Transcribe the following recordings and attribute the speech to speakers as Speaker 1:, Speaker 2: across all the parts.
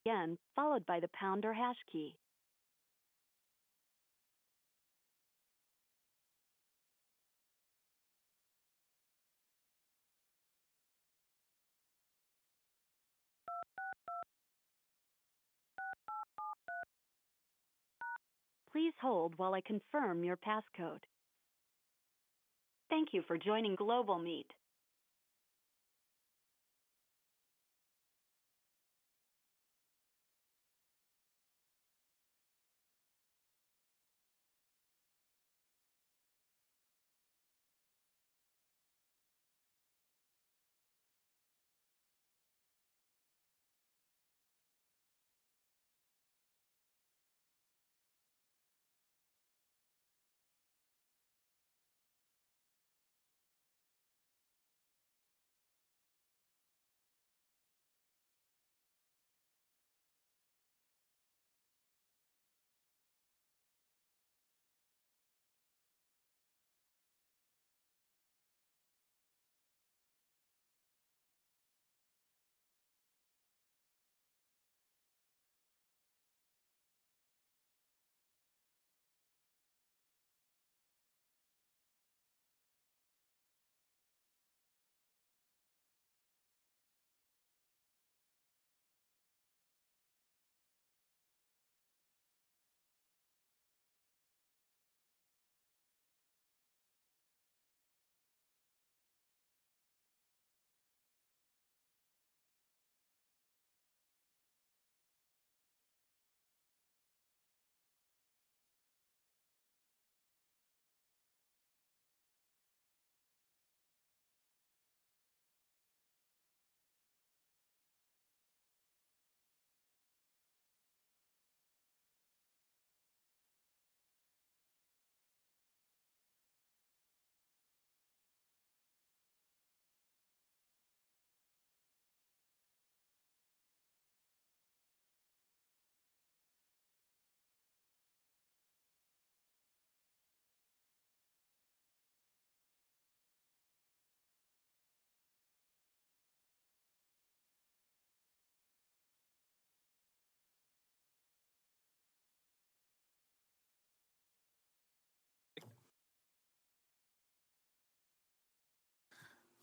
Speaker 1: again, followed by the pound or hash key. Please hold while I confirm your passcode. Thank you for joining Global Meet.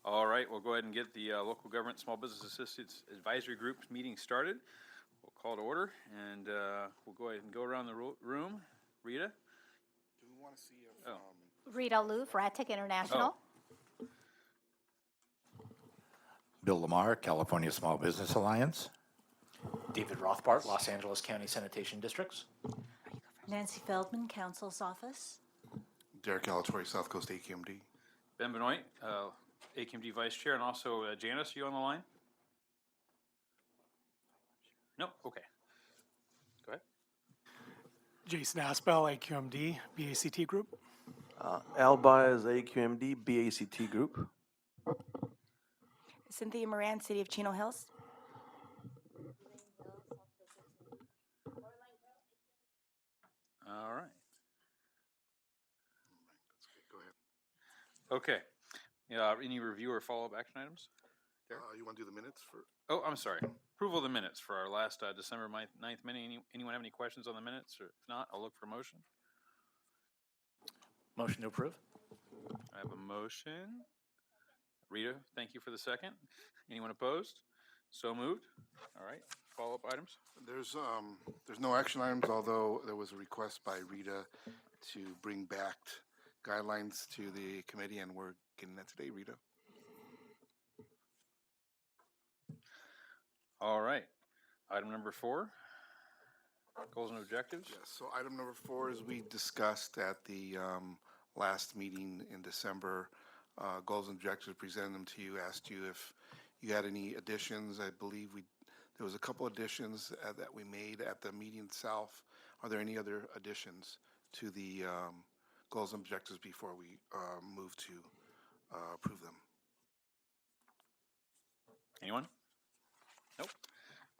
Speaker 2: All right, we'll go ahead and get the Local Government Small Business Assistance Advisory Group meeting started. We'll call to order, and we'll go ahead and go around the room. Rita?
Speaker 3: Do we want to see if...
Speaker 4: Rita Lou, Ratic International.
Speaker 2: Oh.
Speaker 5: Bill Lamar, California Small Business Alliance.
Speaker 6: David Rothbart, Los Angeles County Sanitation Districts.
Speaker 7: Nancy Feldman, Council's Office.
Speaker 3: Derek Alatorre, South Coast AQMD.
Speaker 2: Ben Benoit, AQMD Vice Chair, and also Janice, are you on the line? No? Okay. Go ahead.
Speaker 8: Jason Aspel, AQMD, BACT Group.
Speaker 9: Al Baez, AQMD, BACT Group.
Speaker 7: Cynthia Moran, City of Chino Hills.
Speaker 2: All right.
Speaker 3: Go ahead.
Speaker 2: Okay. Any review or follow-up action items?
Speaker 3: You want to do the minutes for...
Speaker 2: Oh, I'm sorry. Approval of the minutes for our last December 9th meeting. Anyone have any questions on the minutes? Or if not, I'll look for a motion.
Speaker 6: Motion to approve.
Speaker 2: I have a motion. Rita, thank you for the second. Anyone opposed? So moved. All right. Follow-up items?
Speaker 3: There's no action items, although there was a request by Rita to bring BACT guidelines to the committee, and we're getting that today, Rita.
Speaker 2: All right. Item number 4, goals and objectives.
Speaker 3: Yes, so item number 4 is we discussed at the last meeting in December, goals and objectives, presented them to you, asked you if you had any additions. I believe there was a couple additions that we made at the meeting itself. Are there any other additions to the goals and objectives before we move to approve them?
Speaker 2: Anyone? Nope.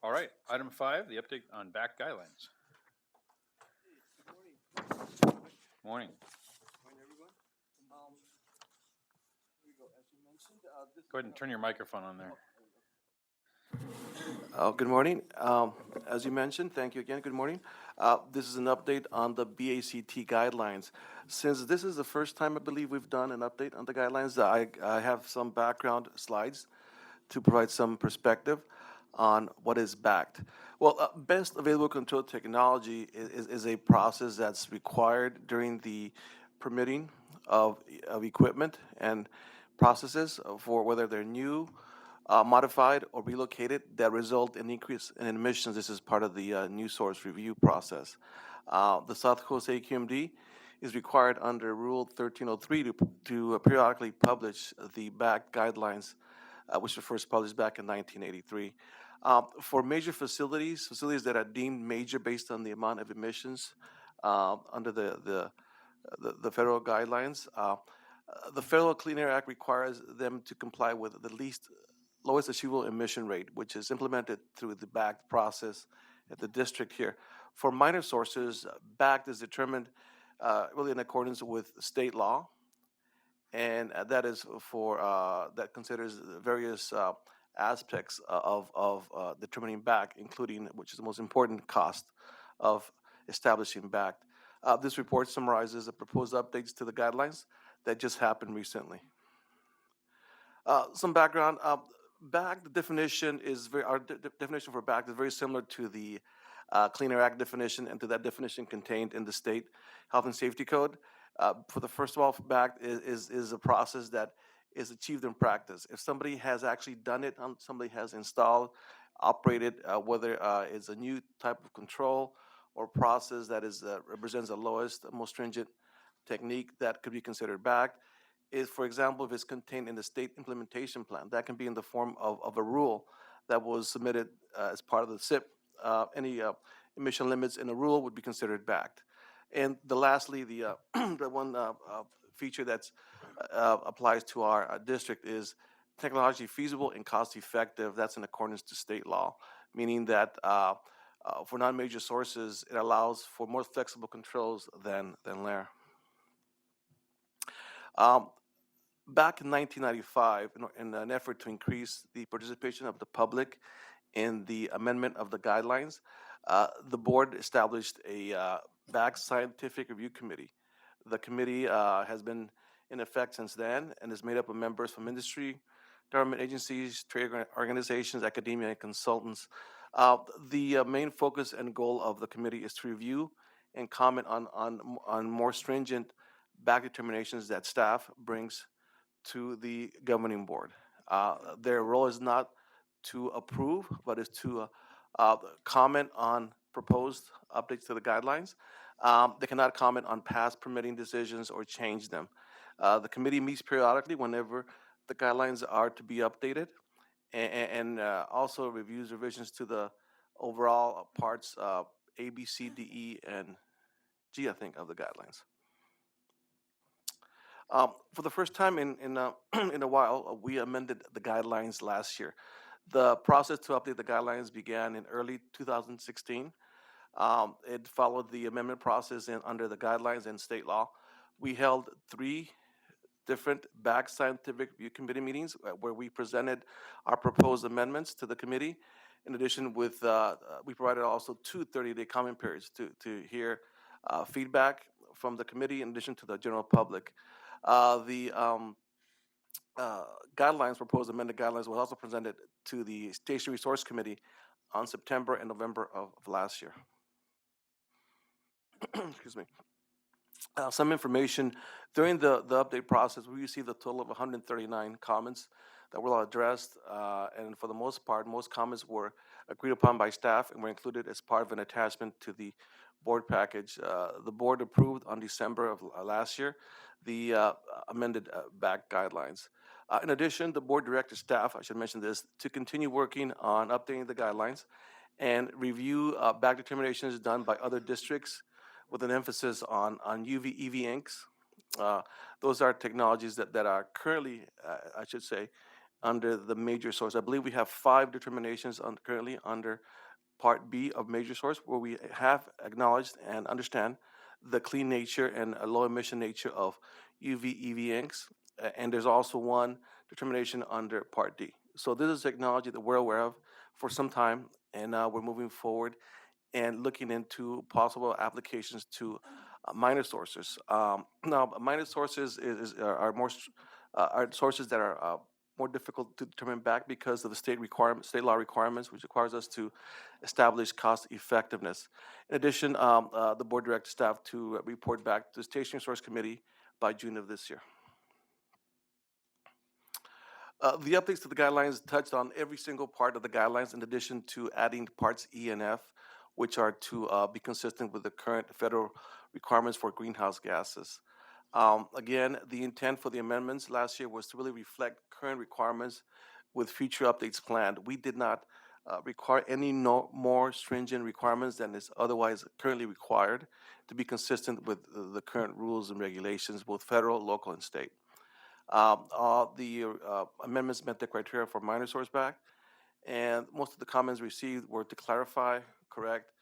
Speaker 2: All right. Item 5, the update on BACT guidelines. Morning.
Speaker 10: Morning, everyone. Here we go. As you mentioned,
Speaker 2: Go ahead and turn your microphone on there.
Speaker 9: Good morning. As you mentioned, thank you again. Good morning. This is an update on the BACT guidelines. Since this is the first time I believe we've done an update on the guidelines, I have some background slides to provide some perspective on what is BACT. Well, best available control technology is a process that's required during the permitting of equipment and processes for whether they're new, modified, or relocated that result in increase in emissions. This is part of the new source review process. The South Coast AQMD is required under Rule 1303 to periodically publish the BACT guidelines, which were first published back in 1983. For major facilities that are deemed major based on the amount of emissions under the federal guidelines, the Federal Clean Air Act requires them to comply with the lowest achievable emission rate, which is implemented through the BACT process at the district here. For minor sources, BACT is determined really in accordance with state law, and that is for that considers various aspects of determining BACT, including, which is the most important, cost of establishing BACT. This report summarizes the proposed updates to the guidelines that just happened recently. Some background. BACT definition is our definition for BACT is very similar to the Clean Air Act definition and to that definition contained in the state health and safety code. For the first of all, BACT is a process that is achieved in practice. If somebody has actually done it, somebody has installed, operated, whether it's a new type of control or process that is represents the lowest, most stringent technique, that could be considered BACT. Is, for example, if it's contained in the state implementation plan, that can be in the form of a rule that was submitted as part of the SIP. Any emission limits in a rule would be considered BACT. And lastly, the the one feature that's applies to our district is technology feasible and cost effective. That's in accordance to state law, meaning that for non-major sources, it allows for more flexible controls than LAIR. Back in 1995, in an effort to increase the participation of the public in the amendment of the guidelines, the board established a BACT Scientific Review Committee. The committee has been in effect since then and is made up of members from industry, government agencies, trade organizations, academia, and consultants. The main focus and goal of the committee is to review and comment on more stringent BACT determinations that staff brings to the governing board. Their role is not to approve, but is to comment on proposed updates to the guidelines. They cannot comment on past permitting decisions or change them. The committee meets periodically whenever the guidelines are to be updated, and also reviews revisions to the overall parts A, B, C, D, E, and G, I think, of the guidelines. For the first time in a while, we amended the guidelines last year. The process to update the guidelines began in early 2016. It followed the amendment process under the guidelines and state law. We held 3 different BACT Scientific Review Committee meetings where we presented our proposed amendments to the committee. In addition, we provided also 2 30-day comment periods to hear feedback from the committee in addition to the general public. The guidelines, proposed amended guidelines, was also presented to the Station Resource Committee on September and November of last year. Excuse me. Some information. During the update process, we received a total of 139 comments that were all addressed, and for the most part, most comments were agreed upon by staff and were included as part of an attachment to the board package. The board approved on December of last year the amended BACT guidelines. In addition, the board directed staff, I should mention this, to continue working on updating the guidelines and review BACT determinations done by other districts with an emphasis on UV EV inks. Those are technologies that are currently, I should say, under the major source. I believe we have 5 determinations currently under Part B of major source, where we have acknowledged and understand the clean nature and low emission nature of UV EV inks. And there's also one determination under Part D. So this is technology that we're aware of. for some time, and now we're moving forward and looking into possible applications to minor sources. Now, minor sources are are sources that are more difficult to determine back because of the state law requirements, which requires us to establish cost effectiveness. In addition, the board directs staff to report back to the Station Resource Committee by June of this year. The updates to the guidelines touched on every single part of the guidelines in addition to adding parts E and F, which are to be consistent with the current federal requirements for greenhouse gases. Again, the intent for the amendments last year was to really reflect current requirements with future updates planned. We did not require any more stringent requirements than is otherwise currently required to be consistent with the current rules and regulations, both federal, local, and state. The amendments met the criteria for minor source back, and most of the comments received were to clarify, correct,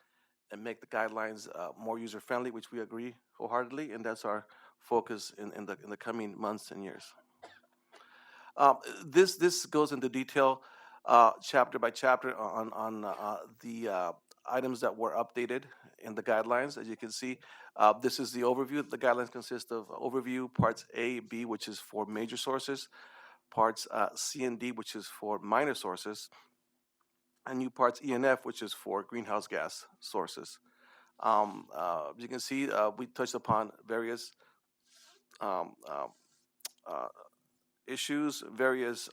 Speaker 9: and make the guidelines more user-friendly, which we agree wholeheartedly, and that's our focus in the coming months and years. This goes into detail chapter by chapter on the items that were updated in the guidelines. As you can see, this is the overview. The guidelines consist of overview, parts A, B, which is for major sources, parts C and D, which is for minor sources, and new parts E and F, which is for greenhouse gas sources. As you can see, we touched upon various issues, various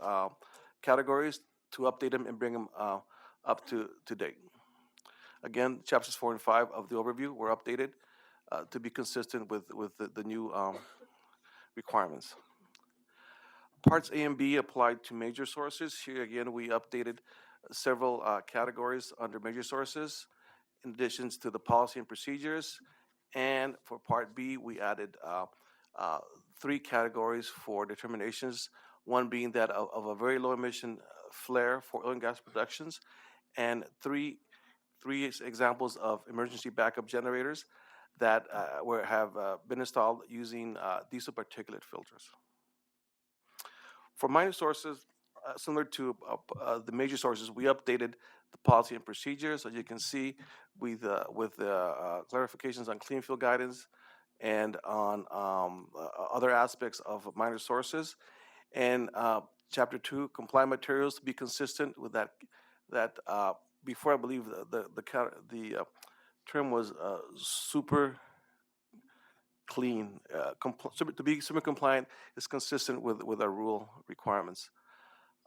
Speaker 9: categories to update them and bring them up to date. Again, chapters 4 and 5 of the overview were updated to be consistent with the new requirements. Parts A and B applied to major sources. Here again, we updated several categories under major sources, in addition to the policy and procedures. And for Part B, we added 3 categories for determinations, one being that of a very low emission flare for oil and gas productions, and three examples of emergency backup generators that have been installed using diesel particulate filters. For minor sources, similar to the major sources, we updated the policy and procedures, as you can see, with clarifications on clean fuel guidance and on other aspects of minor sources. And Chapter 2, compliant materials, to be consistent with that. Before, I believe the term was super clean. To be super compliant is consistent with our rule requirements.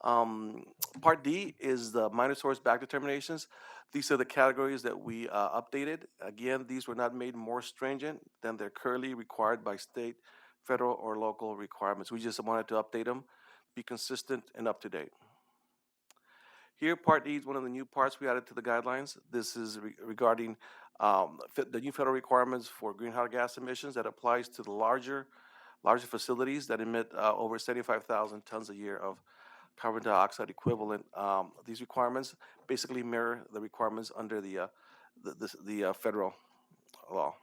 Speaker 9: Part D is the minor source back determinations. These are the categories that we updated. Again, these were not made more stringent than they're currently required by state, federal, or local requirements. We just wanted to update them, be consistent and up to date. Here, Part E is one of the new parts we added to the guidelines. This is regarding the new federal requirements for greenhouse gas emissions that applies to the larger facilities that emit over 75,000 tons a year of carbon dioxide equivalent. These requirements basically mirror the requirements under the federal law.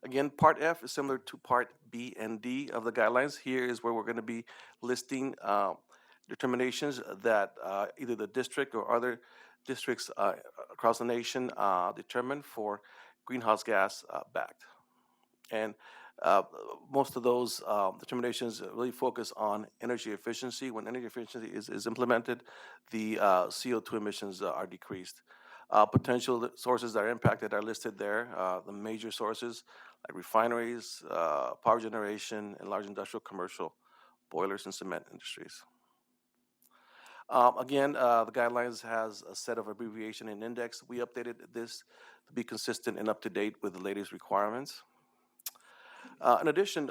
Speaker 9: Again, Part F is similar to Part B and D of the guidelines. Here is where we're going to be listing determinations that either the district or other districts across the nation determine for greenhouse gas BACT. And most of those determinations really focus on energy efficiency. When energy efficiency is implemented, the CO2 emissions are decreased. Potential sources that are impacted are listed there. The major sources like refineries, power generation, and large industrial commercial boilers and cement industries. Again, the guidelines has a set of abbreviation and index. We updated this to be consistent and up to date with the latest requirements. In addition,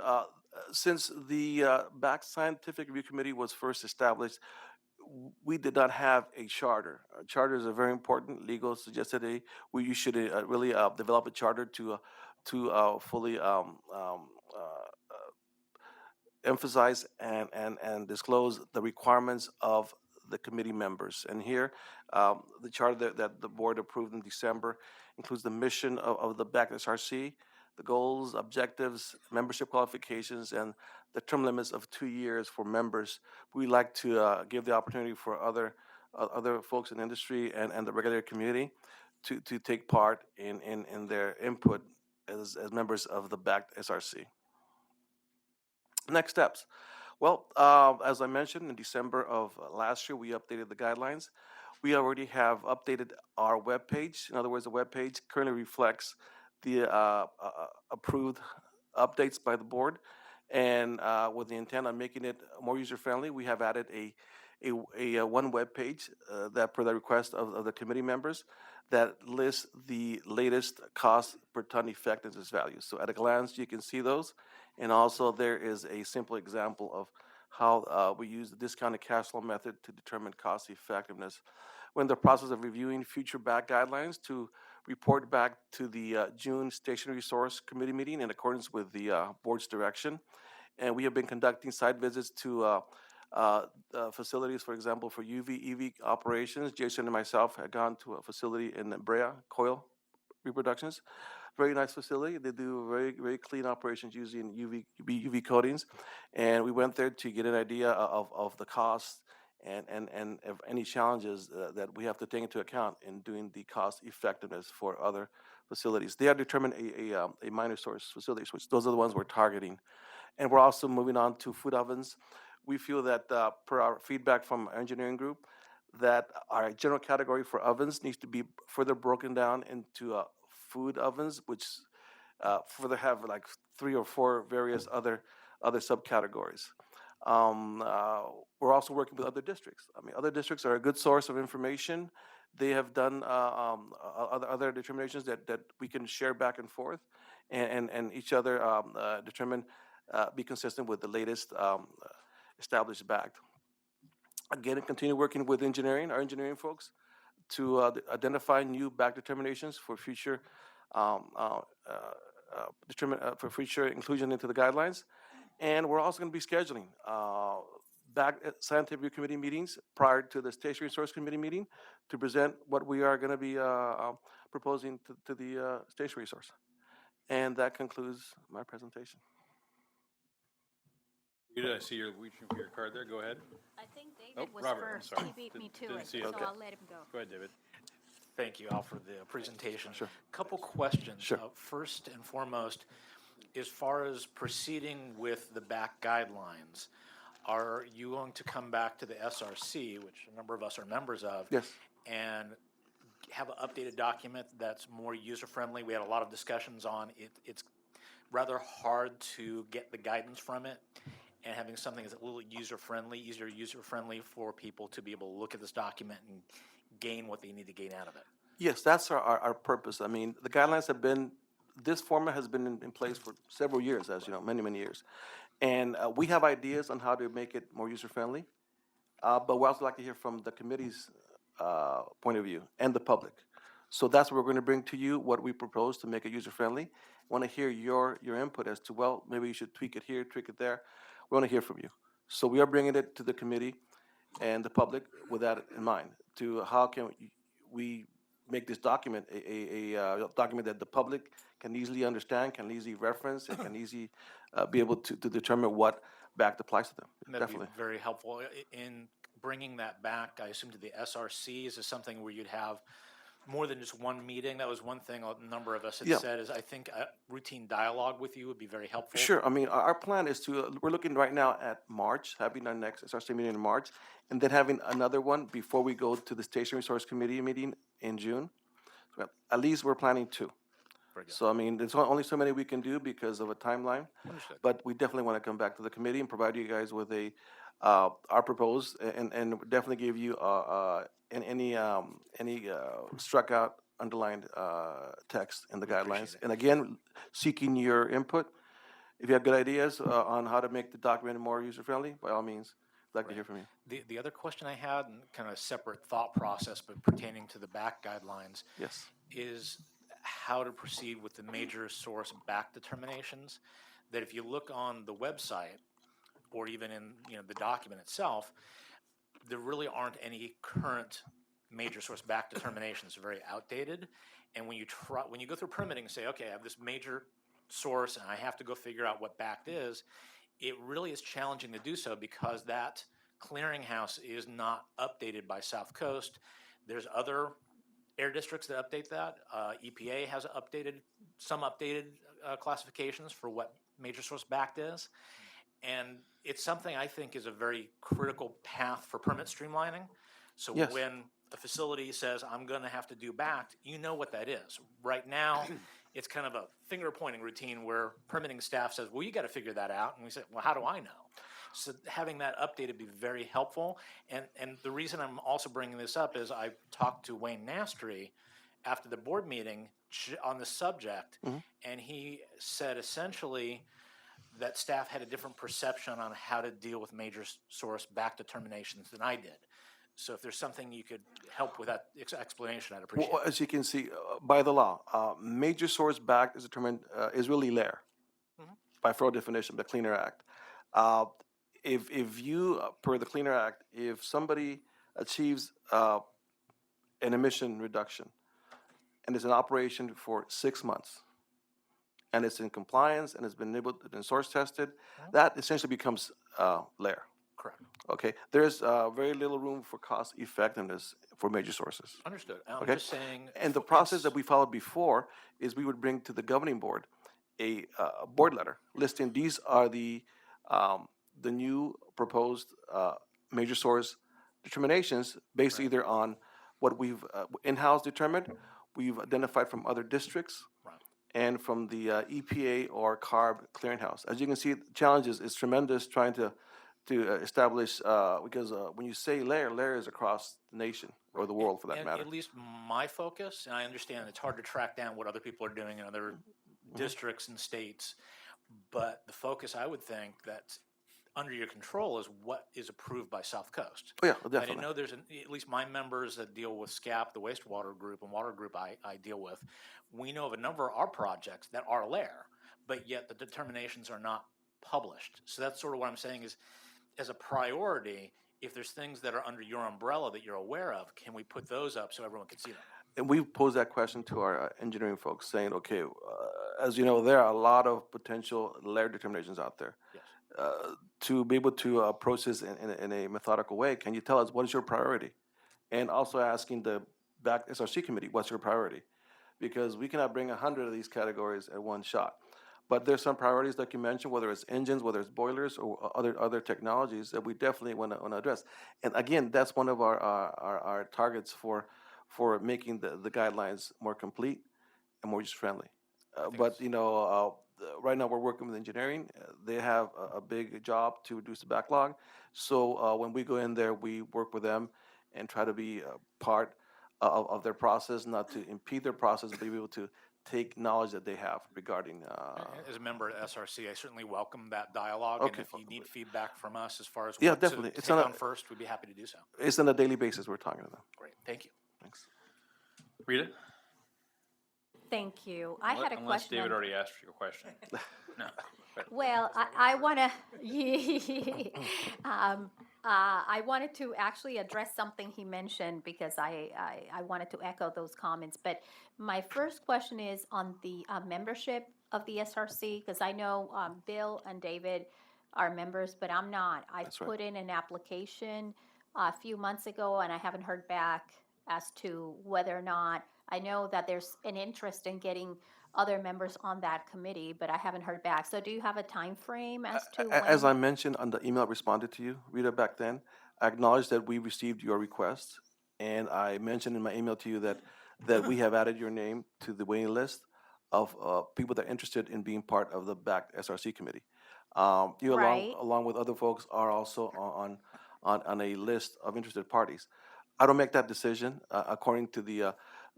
Speaker 9: since the BACT Scientific Review Committee was first established, we did not have a charter. Charters are very important. Legal suggested you should really develop a charter to fully emphasize and disclose the requirements of the committee members. And here, the charter that the board approved in December includes the mission of the BACT SRC, the goals, objectives, membership qualifications, and the term limits of 2 years for members. We like to give the opportunity for other other folks in industry and the regulatory community to take part in their input as members of the BACT SRC. Next steps. Well, as I mentioned, in December of last year, we updated the guidelines. We already have updated our webpage. In other words, the webpage currently reflects the approved updates by the board. And with the intent on making it more user-friendly, we have added a one web page that, per the request of the committee members, that lists the latest cost per ton effectiveness values. So at a glance, you can see those. And also there is a simple example of how we use the discounted cash flow method to determine cost effectiveness. We're in the process of reviewing future BACT guidelines to report back to the June Station Resource Committee meeting in accordance with the board's direction. And we have been conducting site visits to facilities, for example, for EV operations. Jason and myself had gone to a facility in Brea, Coil Reproductions. Very nice facility. They do very clean operations using UV coatings. And we went there to get an idea of the cost and of any challenges that we have to take into account in doing the cost effectiveness for other facilities. They have determined a minor source facilities, which those are the ones we're targeting. And we're also moving on to food ovens. We feel that per our feedback from our engineering group, that our general category for ovens needs to be further broken down into food ovens, which further have like 3 or 4 various other subcategories. We're also working with other districts. I mean, other districts are a good source of information. They have done other determinations that we can share back and forth, and each other determine, be consistent with the latest established BACT. Again, continue working with our engineering folks, to identify new BACT determinations for future future inclusion into the guidelines. And we're also going to be scheduling BACT Scientific Review Committee meetings prior to the Station Resource Committee meeting to present what we are going to be proposing to the Station Resource. And that concludes my presentation.
Speaker 2: Good, I see you're reaching for your card there. Go ahead.
Speaker 4: I think David was
Speaker 2: Robert, I'm
Speaker 4: first.
Speaker 2: sorry.
Speaker 4: He beat me to
Speaker 2: Didn't
Speaker 4: it,
Speaker 2: see
Speaker 4: so
Speaker 2: it.
Speaker 4: I'll let him go.
Speaker 2: Go ahead, David.
Speaker 6: Thank you, Al, for the presentation.
Speaker 9: Sure.
Speaker 6: Couple questions.
Speaker 9: Sure.
Speaker 6: First and foremost, as far as proceeding with the BACT guidelines, are you going to come back to the SRC, which a number of us are members of,
Speaker 9: Yes.
Speaker 6: and have an updated document that's more user-friendly? We had a lot of discussions on it. It's rather hard to get the guidance from it, and having something that's a little easier user-friendly for people to be able to look at this document and gain what they need to gain out of it.
Speaker 9: Yes, that's our purpose. I mean, the guidelines have been, this format has been in place for several years, as you know, many years. And we have ideas on how to make it more user-friendly, but we also like to hear from the committee's point of view and the public. So that's what we're going to bring to you, what we propose to make it user-friendly. We want to hear your input as to, well, maybe you should tweak it here, tweak it there. We want to hear from you. So we are bringing it to the committee and the public with that in mind, to how can we make this document a document that the public can easily understand, can easily reference, and can easily be able to determine what BACT applies to them.
Speaker 6: That'd
Speaker 9: Definitely.
Speaker 6: be very helpful. In bringing that back, I assume, to the SRC, is this something where you'd have more than just one meeting? That was one thing a number of us had said, is I think a routine dialogue with you would be very helpful.
Speaker 9: Sure. I mean, our plan is to, we're looking right now at March, having our next SRC meeting in March, and then having another one before we go to the Station Resource Committee meeting in June. So at least we're planning 2.
Speaker 6: Very good.
Speaker 9: So, I mean, there's only so many we can do because of a timeline.
Speaker 6: Understood.
Speaker 9: But we definitely want to come back to the committee and provide you guys with our proposed, and definitely give you any struck out, underlined text in the guidelines. And again, seeking your input. If you have good ideas on how to make the document more user-friendly, by all means, I'd like to hear from you.
Speaker 6: The other question I had, and kind of a separate thought process, but pertaining to the BACT guidelines,
Speaker 9: Yes.
Speaker 6: is how to proceed with the major source BACT determinations. That if you look on the website, or even in the document itself, there really aren't any current major source BACT determinations. Are very outdated. And when you go through permitting and say, okay, I have this major source and I have to go figure out what BACT is, it really is challenging to do so, because that clearinghouse is not updated by South Coast. There's other air districts that update that. EPA has some updated classifications for what major source BACT is. And it's something I think is a very critical path for permit streamlining. So
Speaker 9: Yes.
Speaker 6: when a facility says, I'm going to have to do BACT, you know what that is. Right now, it's kind of a finger pointing routine where permitting staff says, well, you got to figure that out. And we say, well, how do I know? So having that updated would be very helpful. And the reason I'm also bringing this up is I talked to Wayne Nastry after the board meeting on the subject, and he said essentially that staff had a different perception on how to deal with major source BACT determinations than I did. So if there's something you could help with that explanation, I'd appreciate
Speaker 9: Well,
Speaker 6: it.
Speaker 9: as you can see, by the law, major source BACT is determined, is really layer by federal definition, the Clean Air Act. If you, per the Clean Air Act, if somebody achieves an emission reduction and it's in operation for 6 months, and it's in compliance and it's been source tested, that essentially becomes layer.
Speaker 6: Correct.
Speaker 9: Okay, there's very little room for cost effectiveness for major sources.
Speaker 6: Understood. I'm
Speaker 9: Okay.
Speaker 6: just saying.
Speaker 9: And the process that we followed before is we would bring to the governing board a board letter listing these are the new proposed major source determinations based either on what we've in-house determined, we've identified from other districts, and from the EPA or CARB clearinghouse. As you can see, the challenge is tremendous trying to establish, because when you say layer is across the nation or the world for that
Speaker 6: And
Speaker 9: matter.
Speaker 6: at least my focus, and I understand it's hard to track down what other people are doing in other districts and states, but the focus I would think that's under your control is what is approved by South Coast.
Speaker 9: Oh yeah,
Speaker 6: I
Speaker 9: definitely.
Speaker 6: didn't know there's at least my members that deal with SCAP, the wastewater group, and water group I deal with. We know of a number of our projects that are layer, but yet the determinations are not published. So that's sort of what I'm saying is, as a priority, if there's things that are under your umbrella that you're aware of, can we put those up so everyone can see them?
Speaker 9: And we posed that question to our engineering folks saying, okay, as you know, there are a lot of potential layer determinations out there.
Speaker 6: Yes.
Speaker 9: To be able to approach this in a methodical way, can you tell us what is your priority? And also asking the BACT SRC committee, what's your priority? Because we cannot bring 100 of these categories at one shot. But there's some priorities that you mentioned, whether it's engines, whether it's boilers, or other technologies that we definitely want to address. And again, that's one of our targets for making the guidelines more complete and more user-friendly. But, you know, right now we're working with engineering. They have a big job to reduce the backlog. So when we go in there, we work with them and try to be part of their process, not to impede their process, but be able to take knowledge that they have regarding.
Speaker 6: As a member of SRC, I certainly welcome that dialogue.
Speaker 9: Okay.
Speaker 6: And if you need feedback from us as far as
Speaker 9: Yeah,
Speaker 6: what
Speaker 9: definitely.
Speaker 6: to
Speaker 9: It's
Speaker 6: take
Speaker 9: not a-
Speaker 6: on first, we'd be happy to do so.
Speaker 9: It's on a daily basis we're talking to them.
Speaker 6: Great. Thank you.
Speaker 9: Thanks.
Speaker 2: Rita?
Speaker 4: Thank you. I had a
Speaker 2: Unless
Speaker 4: question.
Speaker 2: David already asked you a question. No.
Speaker 4: Well, I want to, I wanted to actually address something he mentioned because I wanted to echo those comments. But my first question is on the membership of the SRC, because I know Bill and David are members, but I'm not. I
Speaker 9: That's right.
Speaker 4: put in an application a few months ago, and I haven't heard back as to whether or not, I know that there's an interest in getting other members on that committee, but I haven't heard back. So do you have a time frame as to when?
Speaker 9: As I mentioned on the email I responded to you, Rita, back then, I acknowledged that we received your request, and I mentioned in my email to you that we have added your name to the waiting list of people that are interested in being part of the BACT SRC committee. You
Speaker 4: Right.
Speaker 9: along with other folks are also on a list of interested parties. I don't make that decision according to the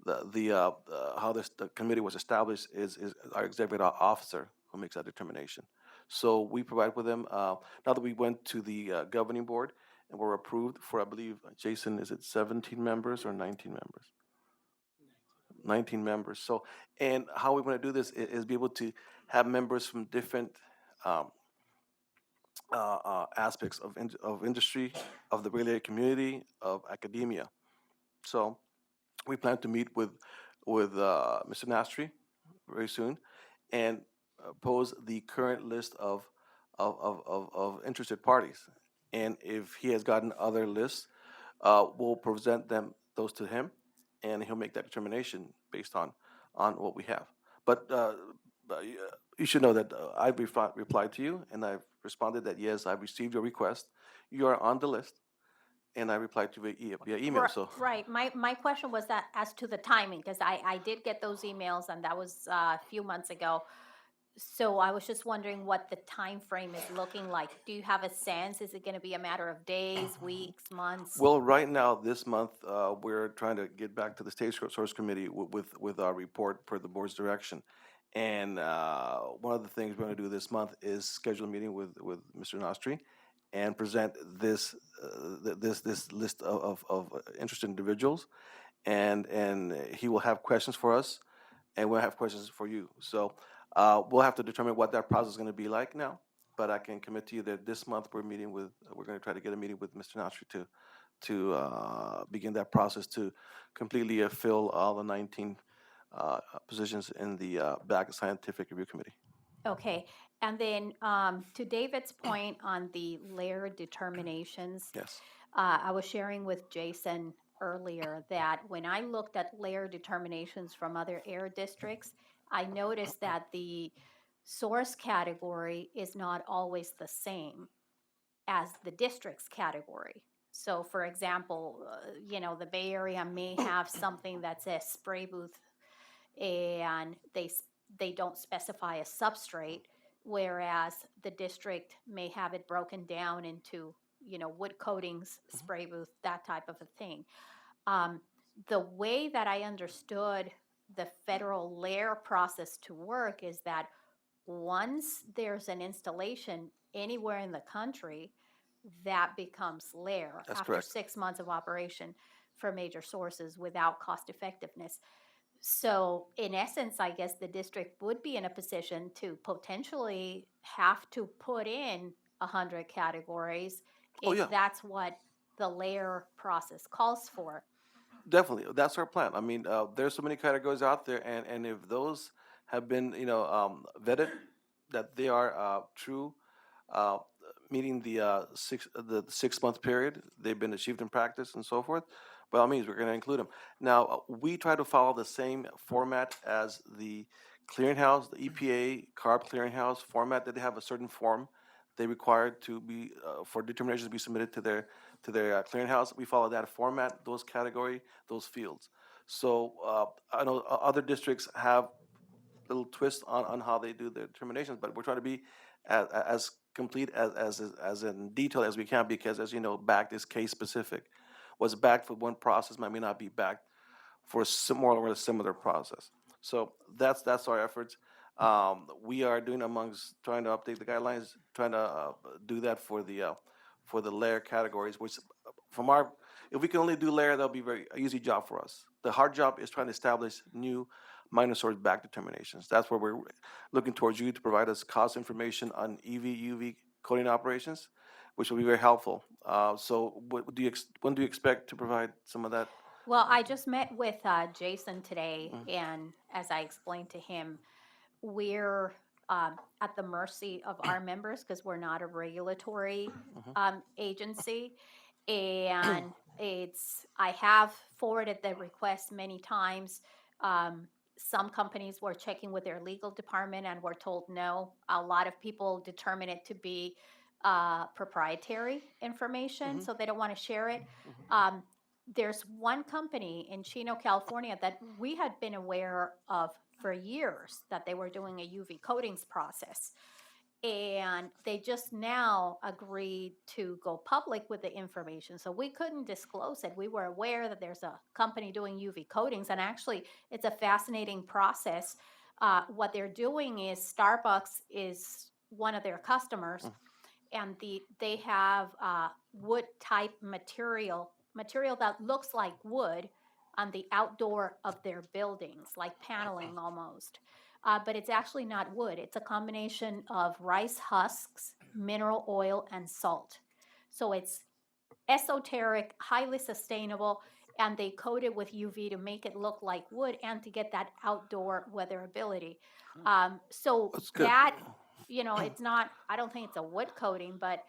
Speaker 9: how the committee was established is our executive officer who makes that determination. So we provide with them. Now that we went to the governing board and were approved for, I believe, Jason, is it 17 members or 19 members? 19 members. So, and how we want to do this is be able to have members from different aspects of industry, of the regulated community, of academia. So we plan to meet with Mr. Nastry very soon and pose the current list of interested parties. And if he has gotten other lists, we'll present those to him, and he'll make that determination based on what we have. But you should know that I've replied to you, and I've responded that yes, I've received your request. You are on the list, and I replied to you via email. So
Speaker 4: Right, my question was that as to the timing, because I did get those emails, and that was a few months ago. So I was just wondering what the time frame is looking like. Do you have a sense? Is it gonna be a matter of days, weeks, months?
Speaker 9: well, right now, this month, we're trying to get back to the State Source Committee with our report per the board's direction. And one of the things we're going to do this month is schedule a meeting with Mr. Nostri and present this list of interested individuals. And he will have questions for us, and we'll have questions for you. So we'll have to determine what that process is going to be like now. But I can commit to you that this month we're going to try to get a meeting with Mr. Nostri to begin that process to completely fill all the 19 positions in the BACT Scientific Review Committee.
Speaker 4: Okay, and then to David's point on the layer determinations.
Speaker 9: Yes.
Speaker 4: I was sharing with Jason earlier that when I looked at layer determinations from other air districts, I noticed that the source category is not always the same as the district's category. So for example, the Bay Area may have something that says spray booth, and they don't specify a substrate, whereas the district may have it broken down into wood coatings, spray booth, that type of a thing. The way that I understood the federal layer process to work is that once there's an installation anywhere in the country, that becomes layer
Speaker 9: That's
Speaker 4: after
Speaker 9: correct.
Speaker 4: 6 months of operation for major sources without cost effectiveness. So in essence, I guess the district would be in a position to potentially have to put in 100 categories if that's what the layer process calls for.
Speaker 9: Definitely, that's our plan. I mean, there's so many categories out there, and if those have been, vetted, that they are true, meeting the 6 month period, they've been achieved in practice and so forth. By all means, we're going to include them. Now, we try to follow the same format as the clearinghouse, the EPA CARB clearinghouse format. That they have a certain form they require to be for determinations to be submitted to their clearinghouse. We follow that format, those category, those fields. So I know other districts have little twists on how they do their determinations, but we're trying to be as complete as in detail as we can, because as you know, BACT is case specific. What's BACT for one process might not be BACT for a similar process. So that's our efforts. We are doing amongst trying to update the guidelines, trying to do that for the layer categories, which if we can only do layer, that'll be very easy job for us. The hard job is trying to establish new minor source BACT determinations. That's where we're looking towards you to provide us cost information on EV, UV coating operations, which will be very helpful. So when do you expect to provide some of that?
Speaker 4: Well, I just met with Jason today, and as I explained to him, we're at the mercy of our members because we're not a regulatory agency. And I have forwarded the request many times. Some companies were checking with their legal department and were told no. A lot of people determine it to be proprietary information, so they don't want to share it. There's one company in Chino, California that we had been aware of for years that they were doing a UV coatings process. And they just now agreed to go public with the information. So we couldn't disclose it. We were aware that there's a company doing UV coatings, and actually it's a fascinating process. What they're doing is Starbucks is one of their customers, and they have wood type material that looks like wood on the outdoor of their buildings, like paneling almost. But it's actually not wood. It's a combination of rice husks, mineral oil, and salt. So it's esoteric, highly sustainable, and they coat it with UV to make it look like wood and to get that outdoor weatherability. So that, it's not, I don't think it's a wood coating, but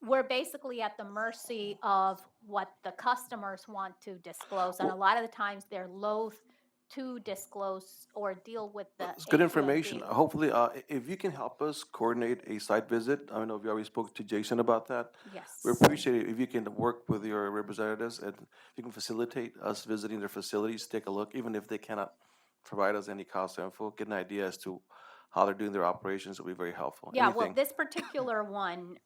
Speaker 4: we're basically at the mercy of what the customers want to disclose. And a lot of the times they're loath to disclose or deal with the
Speaker 9: It's good
Speaker 4: AQMD.
Speaker 9: information. Hopefully, if you can help us coordinate a site visit, I don't know if you already spoke to Jason about that.
Speaker 4: Yes.
Speaker 9: We appreciate it if you can work with your representatives and if you can facilitate us visiting their facilities, take a look, even if they cannot provide us any cost info, get an idea as to how they're doing their operations will be very helpful.
Speaker 4: Yeah, well,
Speaker 9: Anything.
Speaker 4: this particular one,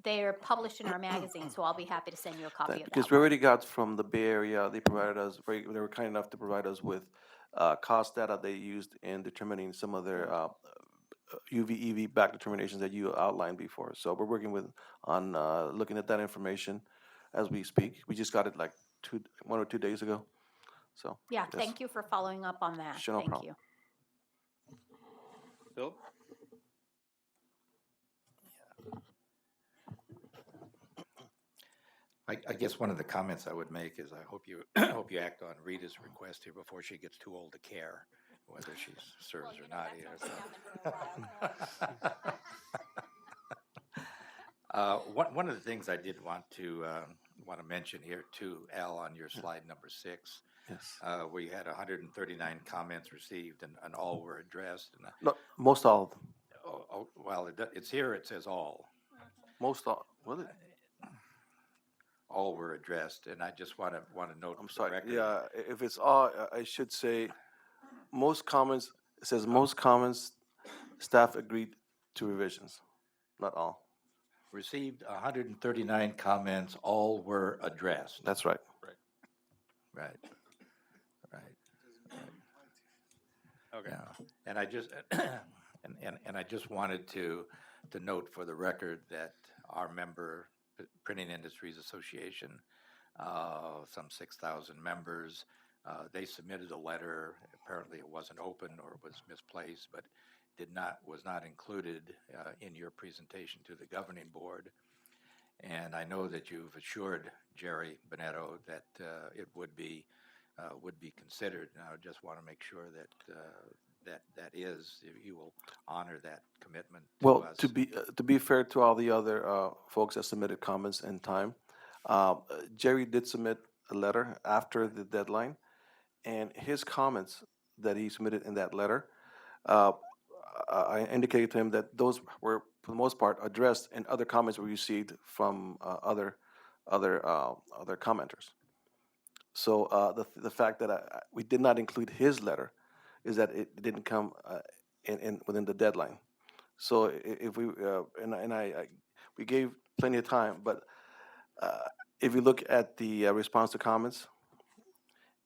Speaker 4: they're published in our magazine, so I'll be happy to send you a copy of
Speaker 9: Because
Speaker 4: that
Speaker 9: we
Speaker 4: one.
Speaker 9: already got from the Bay Area, they provided us, they were kind enough to provide us with cost data they used in determining some of their UV, EV back determinations that you outlined before. So we're working on looking at that information as we speak. We just got it like 1 or 2 days ago. So
Speaker 4: Yeah,
Speaker 9: yes.
Speaker 4: thank you for following up on that.
Speaker 9: Sure, no
Speaker 4: Thank
Speaker 9: problem.
Speaker 4: you.
Speaker 2: Phil?
Speaker 5: I guess one of the comments I would make is I hope you hope you act on Rita's request here before she gets too old to care whether she serves or not here. So. One of the things I did want to mention here too, Al, on your slide number 6,
Speaker 9: Yes.
Speaker 5: where you had 139 comments received and all were addressed. And
Speaker 9: No, most all of them.
Speaker 5: well, it's here. It says all.
Speaker 9: Most all. Was it?
Speaker 5: All were addressed, and I just want to note.
Speaker 9: I'm
Speaker 5: for the
Speaker 9: sorry.
Speaker 5: record,
Speaker 9: Yeah, if it's all, I should say most comments. It says most comments. Staff agreed to revisions, not all.
Speaker 5: received 139 comments. All were addressed.
Speaker 9: That's right.
Speaker 5: Right.
Speaker 2: Okay.
Speaker 5: Yeah. And I just and I just wanted to note for the record that our member Printing Industries Association, some 6,000 members, they submitted a letter. Apparently, it wasn't open or was misplaced, but was not included in your presentation to the governing board. And I know that you've assured Jerry Bonetto that it would be considered. And I just want to make sure that you will honor that commitment to
Speaker 9: Well,
Speaker 5: us.
Speaker 9: to be fair to all the other folks that submitted comments in time, Jerry did submit a letter after the deadline, and his comments that he submitted in that letter, I indicated to him that those were, for the most part, addressed in other comments we received from other commenters. So the fact that we did not include his letter is that it didn't come in within the deadline. So if we we gave plenty of time, but if you look at the response to comments,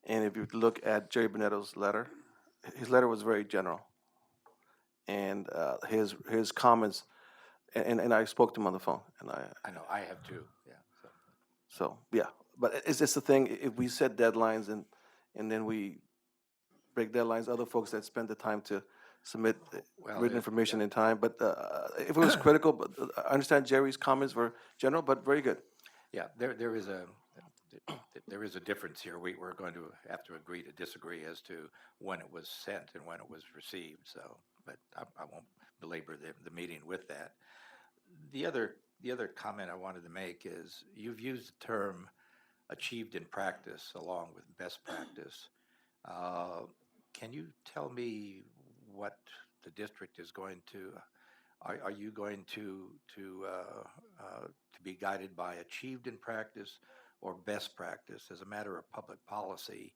Speaker 9: and if you look at Jerry Bonetto's letter, his letter was very general, and his comments, and I spoke to him on the phone, and
Speaker 5: I know I have too. Yeah.
Speaker 9: So yeah, but it's just the thing. If we set deadlines and then we break deadlines, other folks that spend the time to submit written information in time. But if it was critical, but I understand Jerry's comments were general, but very good.
Speaker 5: Yeah, there is a difference here. We're going to have to agree to disagree as to when it was sent and when it was received. So, but I won't belabor the meeting with that. The other comment I wanted to make is you've used the term achieved in practice along with best practice. Can you tell me what the district is going to? Are you going to be guided by achieved in practice or best practice? As a matter of public policy,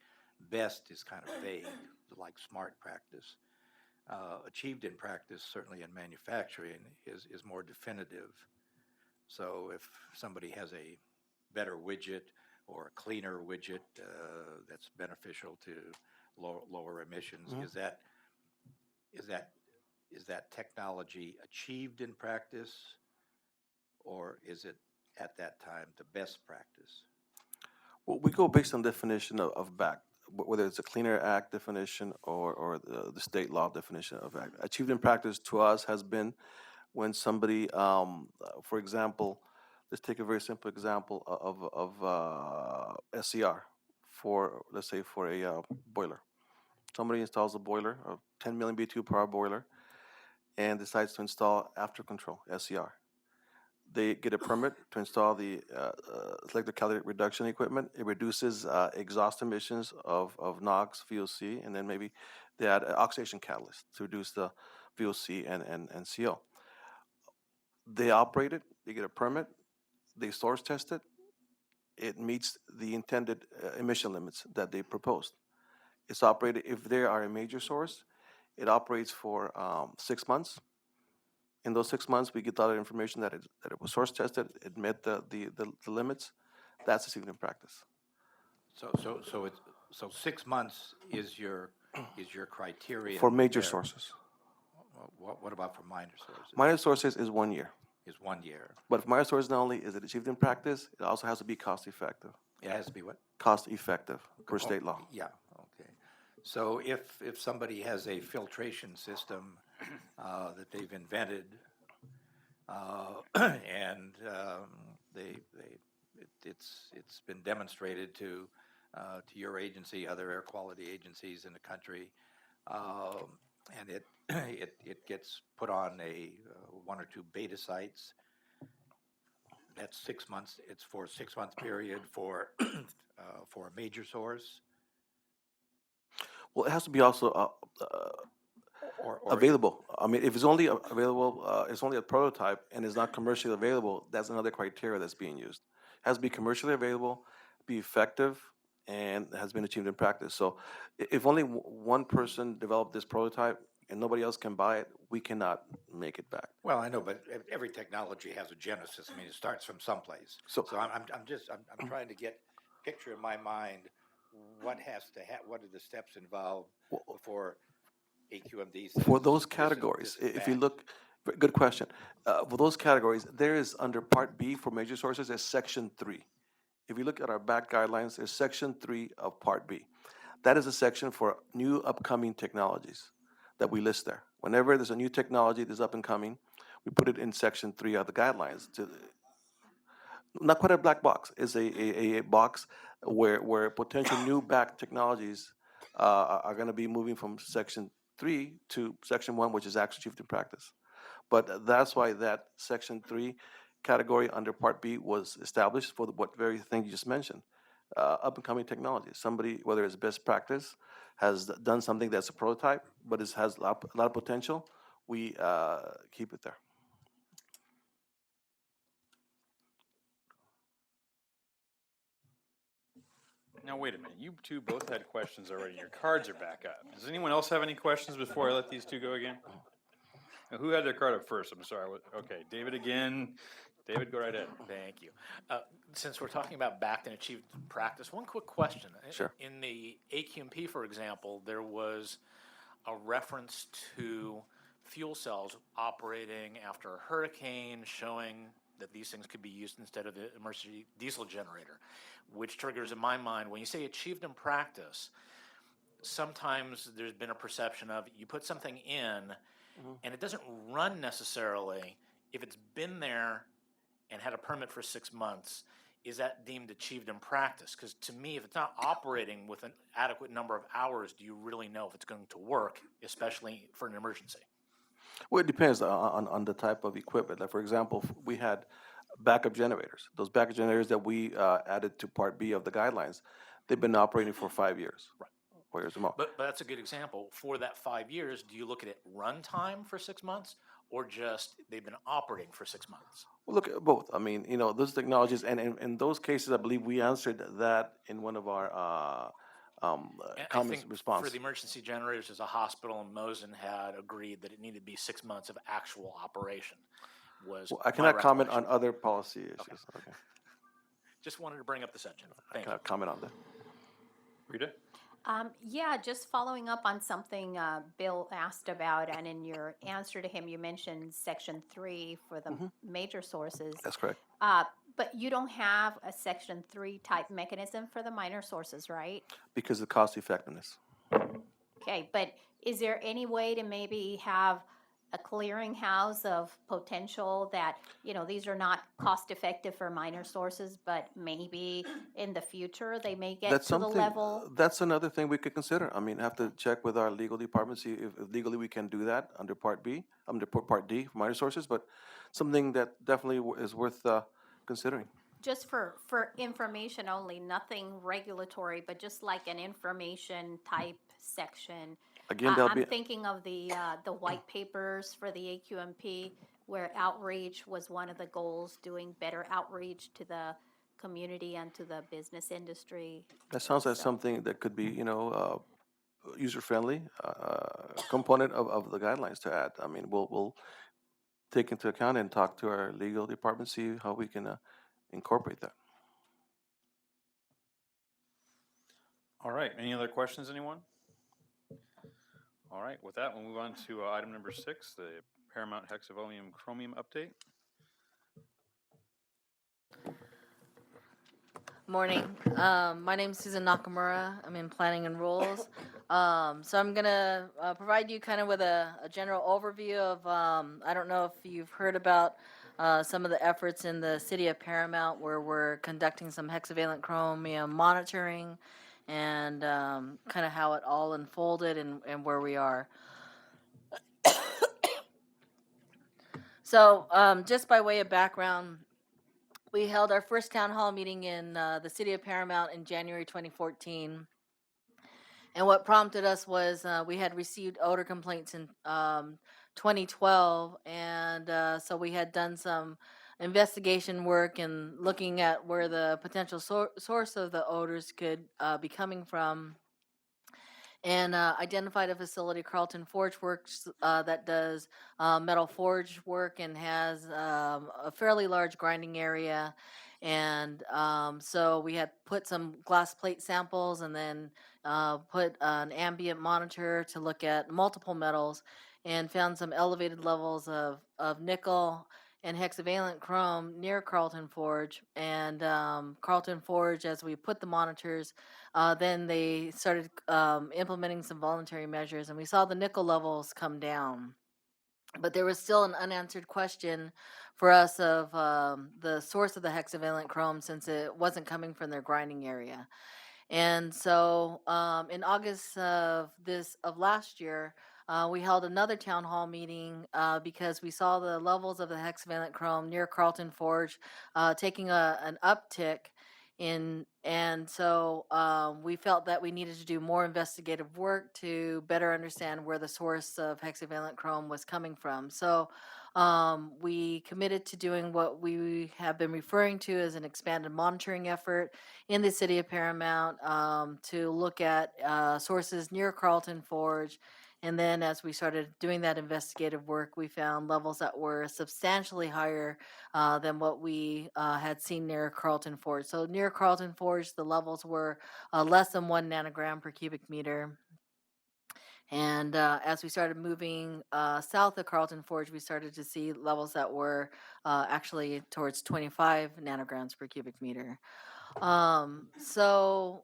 Speaker 5: best is kind of vague, like smart practice. Achieved in practice, certainly in manufacturing, is more definitive. So if somebody has a better widget or a cleaner widget that's beneficial to lower emissions,
Speaker 9: Mm-hmm.
Speaker 5: is that technology achieved in practice, or is it at that time the best practice?
Speaker 9: Well, we go based on definition of BACT, whether it's a Clean Air Act definition or the state law definition of ACT. Achieved in practice to us has been when somebody, for example, let's take a very simple example of SCR for, let's say, for a boiler. Somebody installs a boiler, a 10 million BTU per hour boiler, and decides to install after control, SCR. They get a permit to install the selective catalytic reduction equipment. It reduces exhaust emissions of NOx, VOC, and then maybe they add an oxidation catalyst to reduce the VOC and CO. They operate it, they get a permit, they source test it. It meets the intended emission limits that they proposed. It's operated, if they are a major source, it operates for 6 months. In those 6 months, we get all the information that it was source tested, it met the limits. That's achieved in practice.
Speaker 5: So 6 months is your criteria
Speaker 9: For major
Speaker 5: there.
Speaker 9: sources.
Speaker 5: What about for minor sources?
Speaker 9: Minor sources is 1 year.
Speaker 5: Is 1 year.
Speaker 9: But for minor sources, not only is it achieved in practice, it also has to be cost effective.
Speaker 5: It has to be what?
Speaker 9: Cost effective per state law.
Speaker 5: Yeah, okay. So if somebody has a filtration system that they've invented, and it's been demonstrated to your agency, other air quality agencies in the country, and it gets put on a 1 or 2 beta sites. That's 6 months. It's for a 6-month period for for a major source.
Speaker 9: Well, it has to be also
Speaker 5: Or
Speaker 9: available. I mean, if it's only available, it's only a prototype and is not commercially available, that's another criteria that's being used. It has to be commercially available, be effective, and has been achieved in practice. So if only one person developed this prototype and nobody else can buy it, we cannot make it back.
Speaker 5: Well, I know, but every technology has a genesis. I mean, it starts from someplace.
Speaker 9: So-
Speaker 5: So I'm trying to get picture in my mind what has to what are the steps involved before AQMD says
Speaker 9: For those
Speaker 5: this is-
Speaker 9: categories,
Speaker 5: this is
Speaker 9: if you
Speaker 5: bad.
Speaker 9: look, good question. For those categories, there is under Part B for major sources, there's Section 3. If you look at our BACT guidelines, there's Section 3 of Part B. That is a section for new upcoming technologies that we list there. Whenever there's a new technology that's up and coming, we put it in Section 3 of the guidelines. Not quite a black box. It's a box where potential new BACT technologies are going to be moving from Section 3 to Section 1, which is actually achieved in practice. But that's why that Section 3 category under Part B was established for what very thing you just mentioned, up and coming technologies. Somebody, whether it's best practice, has done something that's a prototype, but it has a lot of potential, we keep it there.
Speaker 2: Now, wait a minute. You two both had questions already. Your cards are back up. Does anyone else have any questions before I let these two go again? Now, who had their card up first? I'm sorry. Okay, David again. David, go right ahead.
Speaker 6: Thank you. Since we're talking about BACT and achieved practice, one quick question.
Speaker 9: Sure.
Speaker 6: In the AQMP, for example, there was a reference to fuel cells operating after a hurricane, showing that these things could be used instead of the emergency diesel generator, which triggers in my mind, when you say achieved in practice, sometimes there's been a perception of you put something in and it doesn't run necessarily. If it's been there and had a permit for 6 months, is that deemed achieved in practice? Because to me, if it's not operating with an adequate number of hours, do you really know if it's going to work, especially for an emergency?
Speaker 9: Well, it depends on the type of equipment. Like, for example, we had backup generators. Those backup generators that we added to Part B of the guidelines, they've been operating for 5 years.
Speaker 6: Right.
Speaker 9: 4 years or more.
Speaker 6: But that's a good example. For that 5 years, do you look at it runtime for 6 months, or just they've been operating for 6 months?
Speaker 9: Well, look at both. I mean, those technologies, and in those cases, I believe we answered that in one of our
Speaker 6: And
Speaker 9: comments
Speaker 6: I think
Speaker 9: response.
Speaker 6: for the emergency generators, as a hospital in Mosen had agreed that it needed to be 6 months of actual operation. Was
Speaker 9: Well, I
Speaker 6: my
Speaker 9: cannot comment on
Speaker 6: recollection.
Speaker 9: other policy issues. Okay.
Speaker 6: Just wanted to bring up the subject.
Speaker 9: I
Speaker 6: Thank you.
Speaker 9: cannot comment on that.
Speaker 2: Rita?
Speaker 4: Yeah, just following up on something Bill asked about, and in your answer to him, you mentioned Section 3 for the major sources.
Speaker 9: That's correct.
Speaker 4: But you don't have a Section 3 type mechanism for the minor sources, right?
Speaker 9: Because of cost effectiveness.
Speaker 4: Okay, but is there any way to maybe have a clearinghouse of potential that, these are not cost effective for minor sources, but maybe in the future they may get
Speaker 9: That's
Speaker 4: to the
Speaker 9: something,
Speaker 4: level?
Speaker 9: that's another thing we could consider. I mean, have to check with our legal department, see if legally we can do that under Part B, under Part D, minor sources, but something that definitely is worth considering.
Speaker 4: Just for information only, nothing regulatory, but just like an information type section.
Speaker 9: Again, there'll
Speaker 4: I'm
Speaker 9: be,
Speaker 4: thinking of the white papers for the AQMP, where outreach was one of the goals, doing better outreach to the community and to the business industry.
Speaker 9: that sounds like
Speaker 4: So-
Speaker 9: something that could be, user-friendly, component of the guidelines to add. I mean, we'll take into account and talk to our legal department, see how we can incorporate that.
Speaker 2: All right, any other questions, anyone? All right, with that, we'll move on to item number 6, the Paramount hexavalent chromium update.
Speaker 11: Morning. My name is Susan Nakamura. I'm in Planning and Rules. So I'm going to provide you kind of with a general overview of, I don't know if you've heard about some of the efforts in the city of Paramount where we're conducting some hexavalent chromium monitoring and kind of how it all unfolded and where we are. So just by way of background, we held our first town hall meeting in the city of Paramount in January 2014. And what prompted us was we had received odor complaints in 2012. And so we had done some investigation work and looking at where the potential source of the odors could be coming from. And identified a facility, Carlton Forge Works, that does metal forge work and has a fairly large grinding area. And so we had put some glass plate samples and then put an ambient monitor to look at multiple metals and found some elevated levels of nickel and hexavalent chrome near Carlton Forge. And Carlton Forge, as we put the monitors, then they started implementing some voluntary measures, and we saw the nickel levels come down. But there was still an unanswered question for us of the source of the hexavalent chrome, since it wasn't coming from their grinding area. And so in August of last year, we held another town hall meeting because we saw the levels of the hexavalent chrome near Carlton Forge taking an uptick and so we felt that we needed to do more investigative work to better understand where the source of hexavalent chrome was coming from. So we committed to doing what we have been referring to as an expanded monitoring effort in the city of Paramount to look at sources near Carlton Forge. And then as we started doing that investigative work, we found levels that were substantially higher than what we had seen near Carlton Forge. So near Carlton Forge, the levels were less than 1 nanogram per cubic meter. And as we started moving south of Carlton Forge, we started to see levels that were actually towards 25 nanograms per cubic meter. So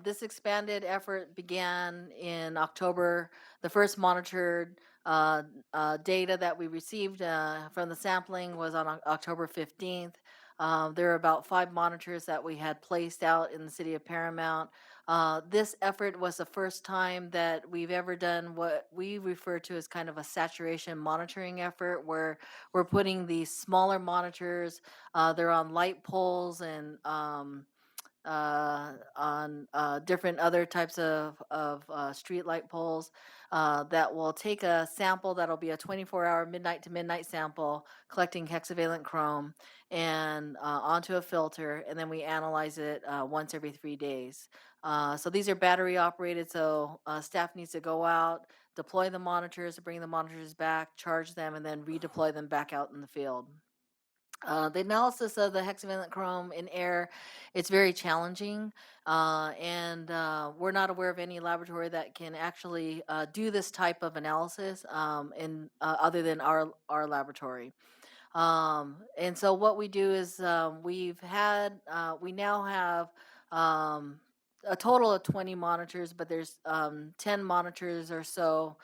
Speaker 11: this expanded effort began in October. The first monitored data that we received from the sampling was on October 15th. There are about 5 monitors that we had placed out in the city of Paramount. This effort was the first time that we've ever done what we refer to as kind of a saturation monitoring effort, where we're putting these smaller monitors, they're on light poles and on different other types of street light poles that will take a sample that'll be a 24-hour midnight to midnight sample collecting hexavalent chrome and onto a filter, and then we analyze it once every 3 days. So these are battery operated, so staff needs to go out, deploy the monitors, bring the monitors back, charge them, and then redeploy them back out in the field. The analysis of the hexavalent chrome in air, it's very challenging, and we're not aware of any laboratory that can actually do this type of analysis other than our laboratory. And so what we do is we now have a total of 20 monitors, but there's 10 monitors or so,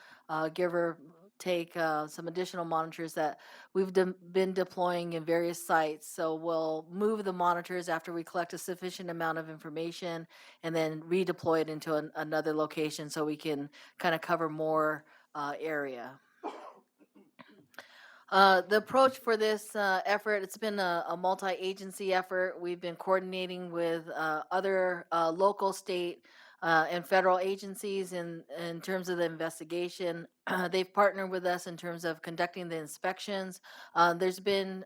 Speaker 11: give or take some additional monitors that we've been deploying in various sites. So we'll move the monitors after we collect a sufficient amount of information and then redeploy it into another location so we can kind of cover more area. The approach for this effort, it's been a multi-agency effort. We've been coordinating with other local, state, and federal agencies in terms of the investigation. They've partnered with us in terms of conducting the inspections. There's been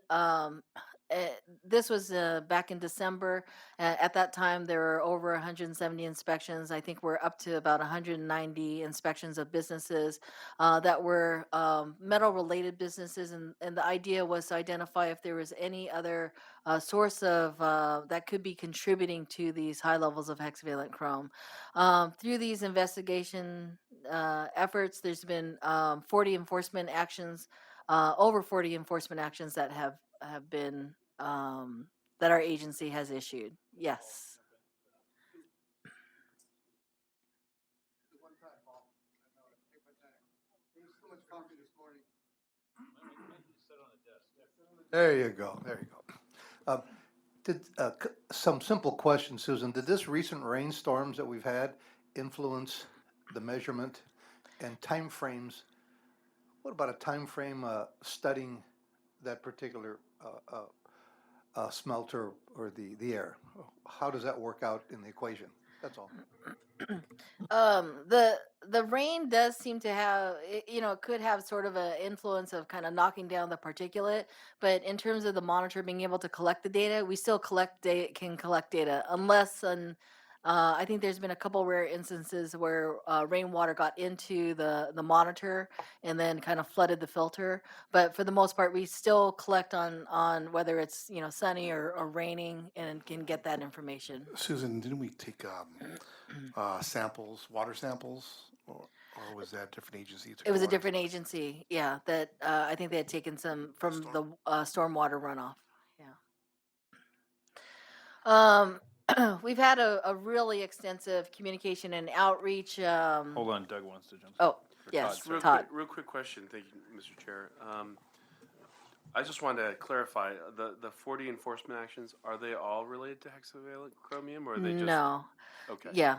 Speaker 11: this was back in December. At that time, there were over 170 inspections. I think we're up to about 190 inspections of businesses that were metal-related businesses, and the idea was to identify if there was any other source of that could be contributing to these high levels of hexavalent chrome. Through these investigation efforts, there's been 40 enforcement actions, over 40 enforcement actions that have been that our agency has issued. Yes.
Speaker 12: There you go. There you go. Some simple questions, Susan. Did this recent rainstorms that we've had influence the measurement and timeframes? What about a time frame studying that particular smelter or the air? How does that work out in the equation? That's all.
Speaker 11: The rain does seem to have, it could have sort of an influence of kind of knocking down the particulate, but in terms of the monitor being able to collect the data, we still can collect data unless I think there's been a couple rare instances where rainwater got into the monitor and then kind of flooded the filter. But for the most part, we still collect on whether it's sunny or raining and can get that information.
Speaker 3: Susan, didn't we take samples, water samples, or was that a different agency?
Speaker 11: It was a different agency, yeah. That I think they had taken some from the stormwater runoff. Yeah. We've had a really extensive communication and outreach.
Speaker 2: Hold on, Doug wants to jump.
Speaker 11: Oh, yes, Todd.
Speaker 13: Real quick question. Thank you, Mr. Chair. I just wanted to clarify, the 40 enforcement actions, are they all related to hexavalent chromium, or are they just?
Speaker 11: No.
Speaker 13: Okay.
Speaker 11: Yeah.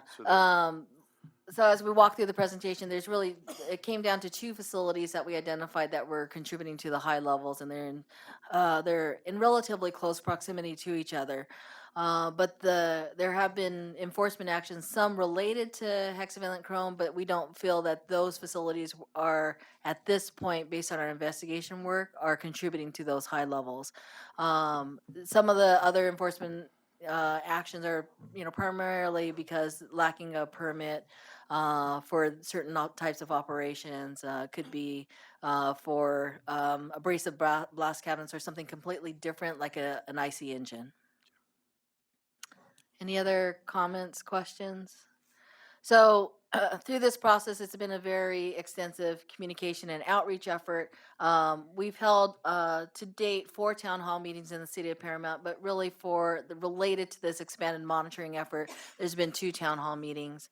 Speaker 11: So as we walk through the presentation, it came down to 2 facilities that we identified that were contributing to the high levels, and they're in relatively close proximity to each other. But there have been enforcement actions, some related to hexavalent chrome, but we don't feel that those facilities are, at this point, based on our investigation work, are contributing to those high levels. Some of the other enforcement actions are, primarily because lacking a permit for certain types of operations, could be for abrasive blast cabinets or something completely different, like an IC engine. Any other comments, questions? So through this process, it's been a very extensive communication and outreach effort. We've held to date 4 town hall meetings in the city of Paramount, but really related to this expanded monitoring effort, there's been 2 town hall meetings.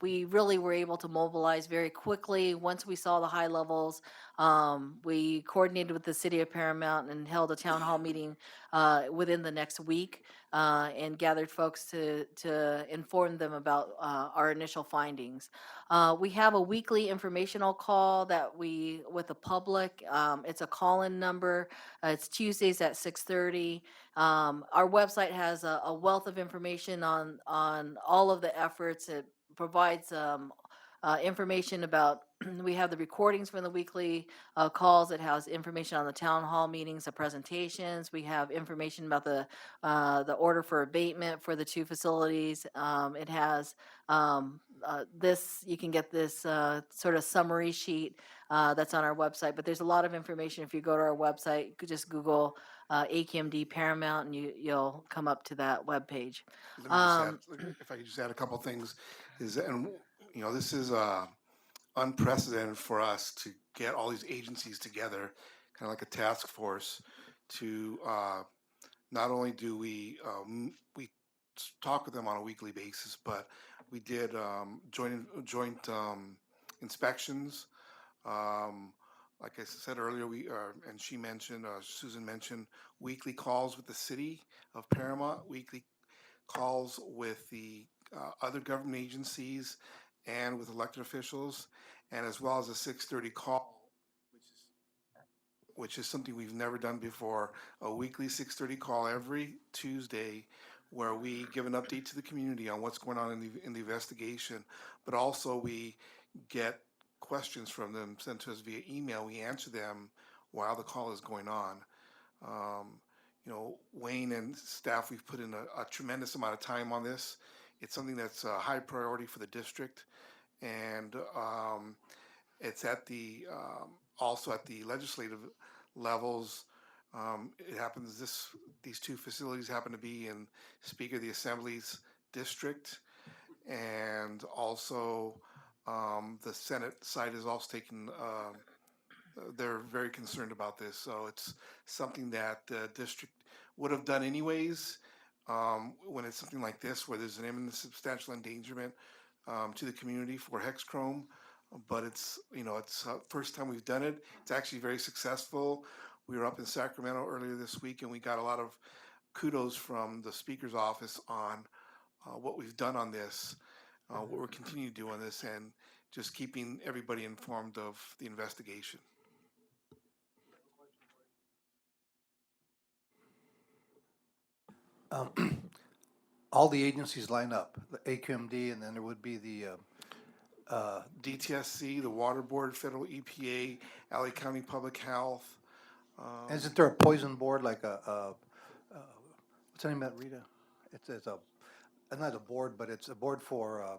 Speaker 11: We really were able to mobilize very quickly once we saw the high levels. We coordinated with the city of Paramount and held a town hall meeting within the next week and gathered folks to inform them about our initial findings. We have a weekly informational call with the public. It's a call-in number. It's Tuesdays at 6:30. Our website has a wealth of information on all of the efforts. It provides information about, we have the recordings from the weekly calls. It has information on the town hall meetings, the presentations. We have information about the order for abatement for the 2 facilities. It has you can get this sort of summary sheet that's on our website, but there's a lot of information. If you go to our website, you could just Google AQMD Paramount and you'll come up to that webpage.
Speaker 3: If I could just add a couple things, this is unprecedented for us to get all these agencies together, kind of like a task force, to not only do we talk with them on a weekly basis, but we did joint inspections. Like I said earlier, and she mentioned, Susan mentioned, weekly calls with the city of Paramount, weekly calls with the other government agencies and with elected officials, and as well as a 6:30 call, which is something we've never done before, a weekly 6:30 call every Tuesday where we give an update to the community on what's going on in the investigation, but also we get questions from them sent to us via email. We answer them while the call is going on. Wayne and staff, we've put in a tremendous amount of time on this. It's something that's a high priority for the district, and it's at the also at the legislative levels. It happens these two facilities happen to be in Speaker of the Assembly's district, and also the Senate side is also taken. They're very concerned about this, so it's something that the district would have done anyways. When it's something like this, where there's an imminent substantial endangerment to the community for hexchrome, but it's first time we've done it. It's actually very successful. We were up in Sacramento earlier this week, and we got a lot of kudos from the speaker's office on what we've done on this, what we're continuing to do on this, and just keeping everybody informed of the investigation.
Speaker 12: All the agencies line up, the AQMD, and then there would be the
Speaker 3: DTSC, the Water Board, Federal EPA, LA County Public Health.
Speaker 12: Isn't there a poison board, like what's the name of that, Rita? It's not a board, but it's a board for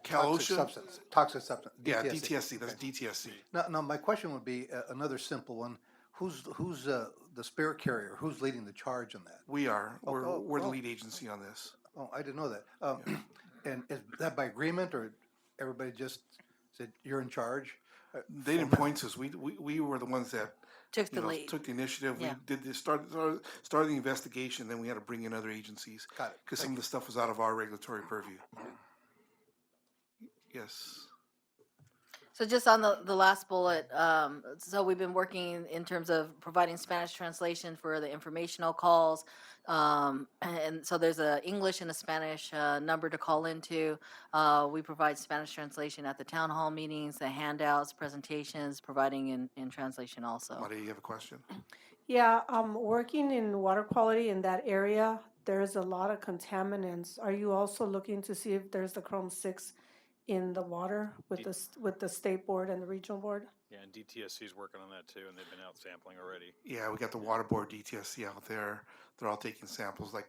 Speaker 12: toxic substance. Toxic substance.
Speaker 3: Yeah, DTSC. That's DTSC.
Speaker 12: Now, my question would be another simple one. Who's the spirit carrier? Who's leading the charge on that?
Speaker 3: We are. We're the lead agency on this.
Speaker 12: Oh, I didn't know that. And is that by agreement, or everybody just said you're in charge?
Speaker 3: They didn't point us. We were the ones that
Speaker 11: Took the lead.
Speaker 3: took the initiative.
Speaker 11: Yeah.
Speaker 3: We did started the investigation. Then we had to bring in other agencies.
Speaker 12: Got it.
Speaker 3: Because some of the stuff was out of our regulatory purview. Yes.
Speaker 11: So just on the last bullet, so we've been working in terms of providing Spanish translation for the informational calls. And so there's a English and a Spanish number to call into. We provide Spanish translation at the town hall meetings, the handouts, presentations, providing in translation also.
Speaker 3: Maria, you have a question?
Speaker 14: Yeah, working in water quality in that area, there's a lot of contaminants. Are you also looking to see if there's the Chrome 6 in the water with the state board and the regional board?
Speaker 2: Yeah, and DTSC is working on that too, and they've been out sampling already.
Speaker 3: Yeah, we got the Water Board, DTSC out there. They're all taking samples. Like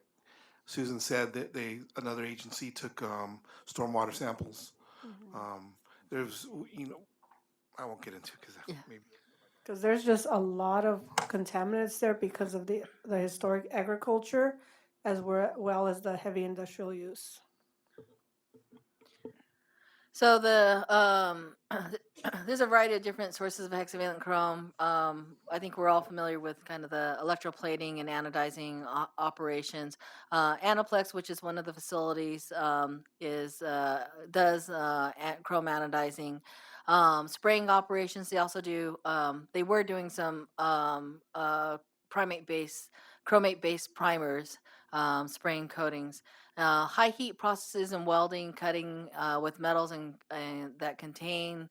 Speaker 3: Susan said, that another agency took stormwater samples.
Speaker 14: Mm-hmm.
Speaker 3: There's, I won't get into because maybe.
Speaker 14: Because there's just a lot of contaminants there because of the historic agriculture as well as the heavy industrial use.
Speaker 11: So there's a variety of different sources of hexavalent chrome. I think we're all familiar with kind of the electroplating and anodizing operations. Anaplex, which is one of the facilities, does chrome anodizing. Spraying operations, they also do. They were doing some chromate-based primers, spraying coatings. High heat processes and welding, cutting with metals and that contain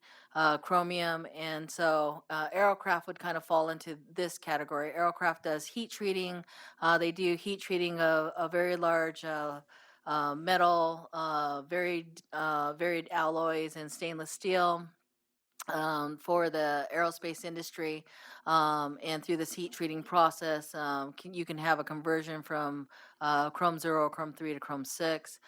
Speaker 11: chromium, and so Aerocraft would kind of fall into this category. Aerocraft does heat treating. They do heat treating of very large metal, varied alloys, and stainless steel. For the aerospace industry, and through this heat treating process, you can have a conversion from Chrome 0, Chrome 3 to Chrome 6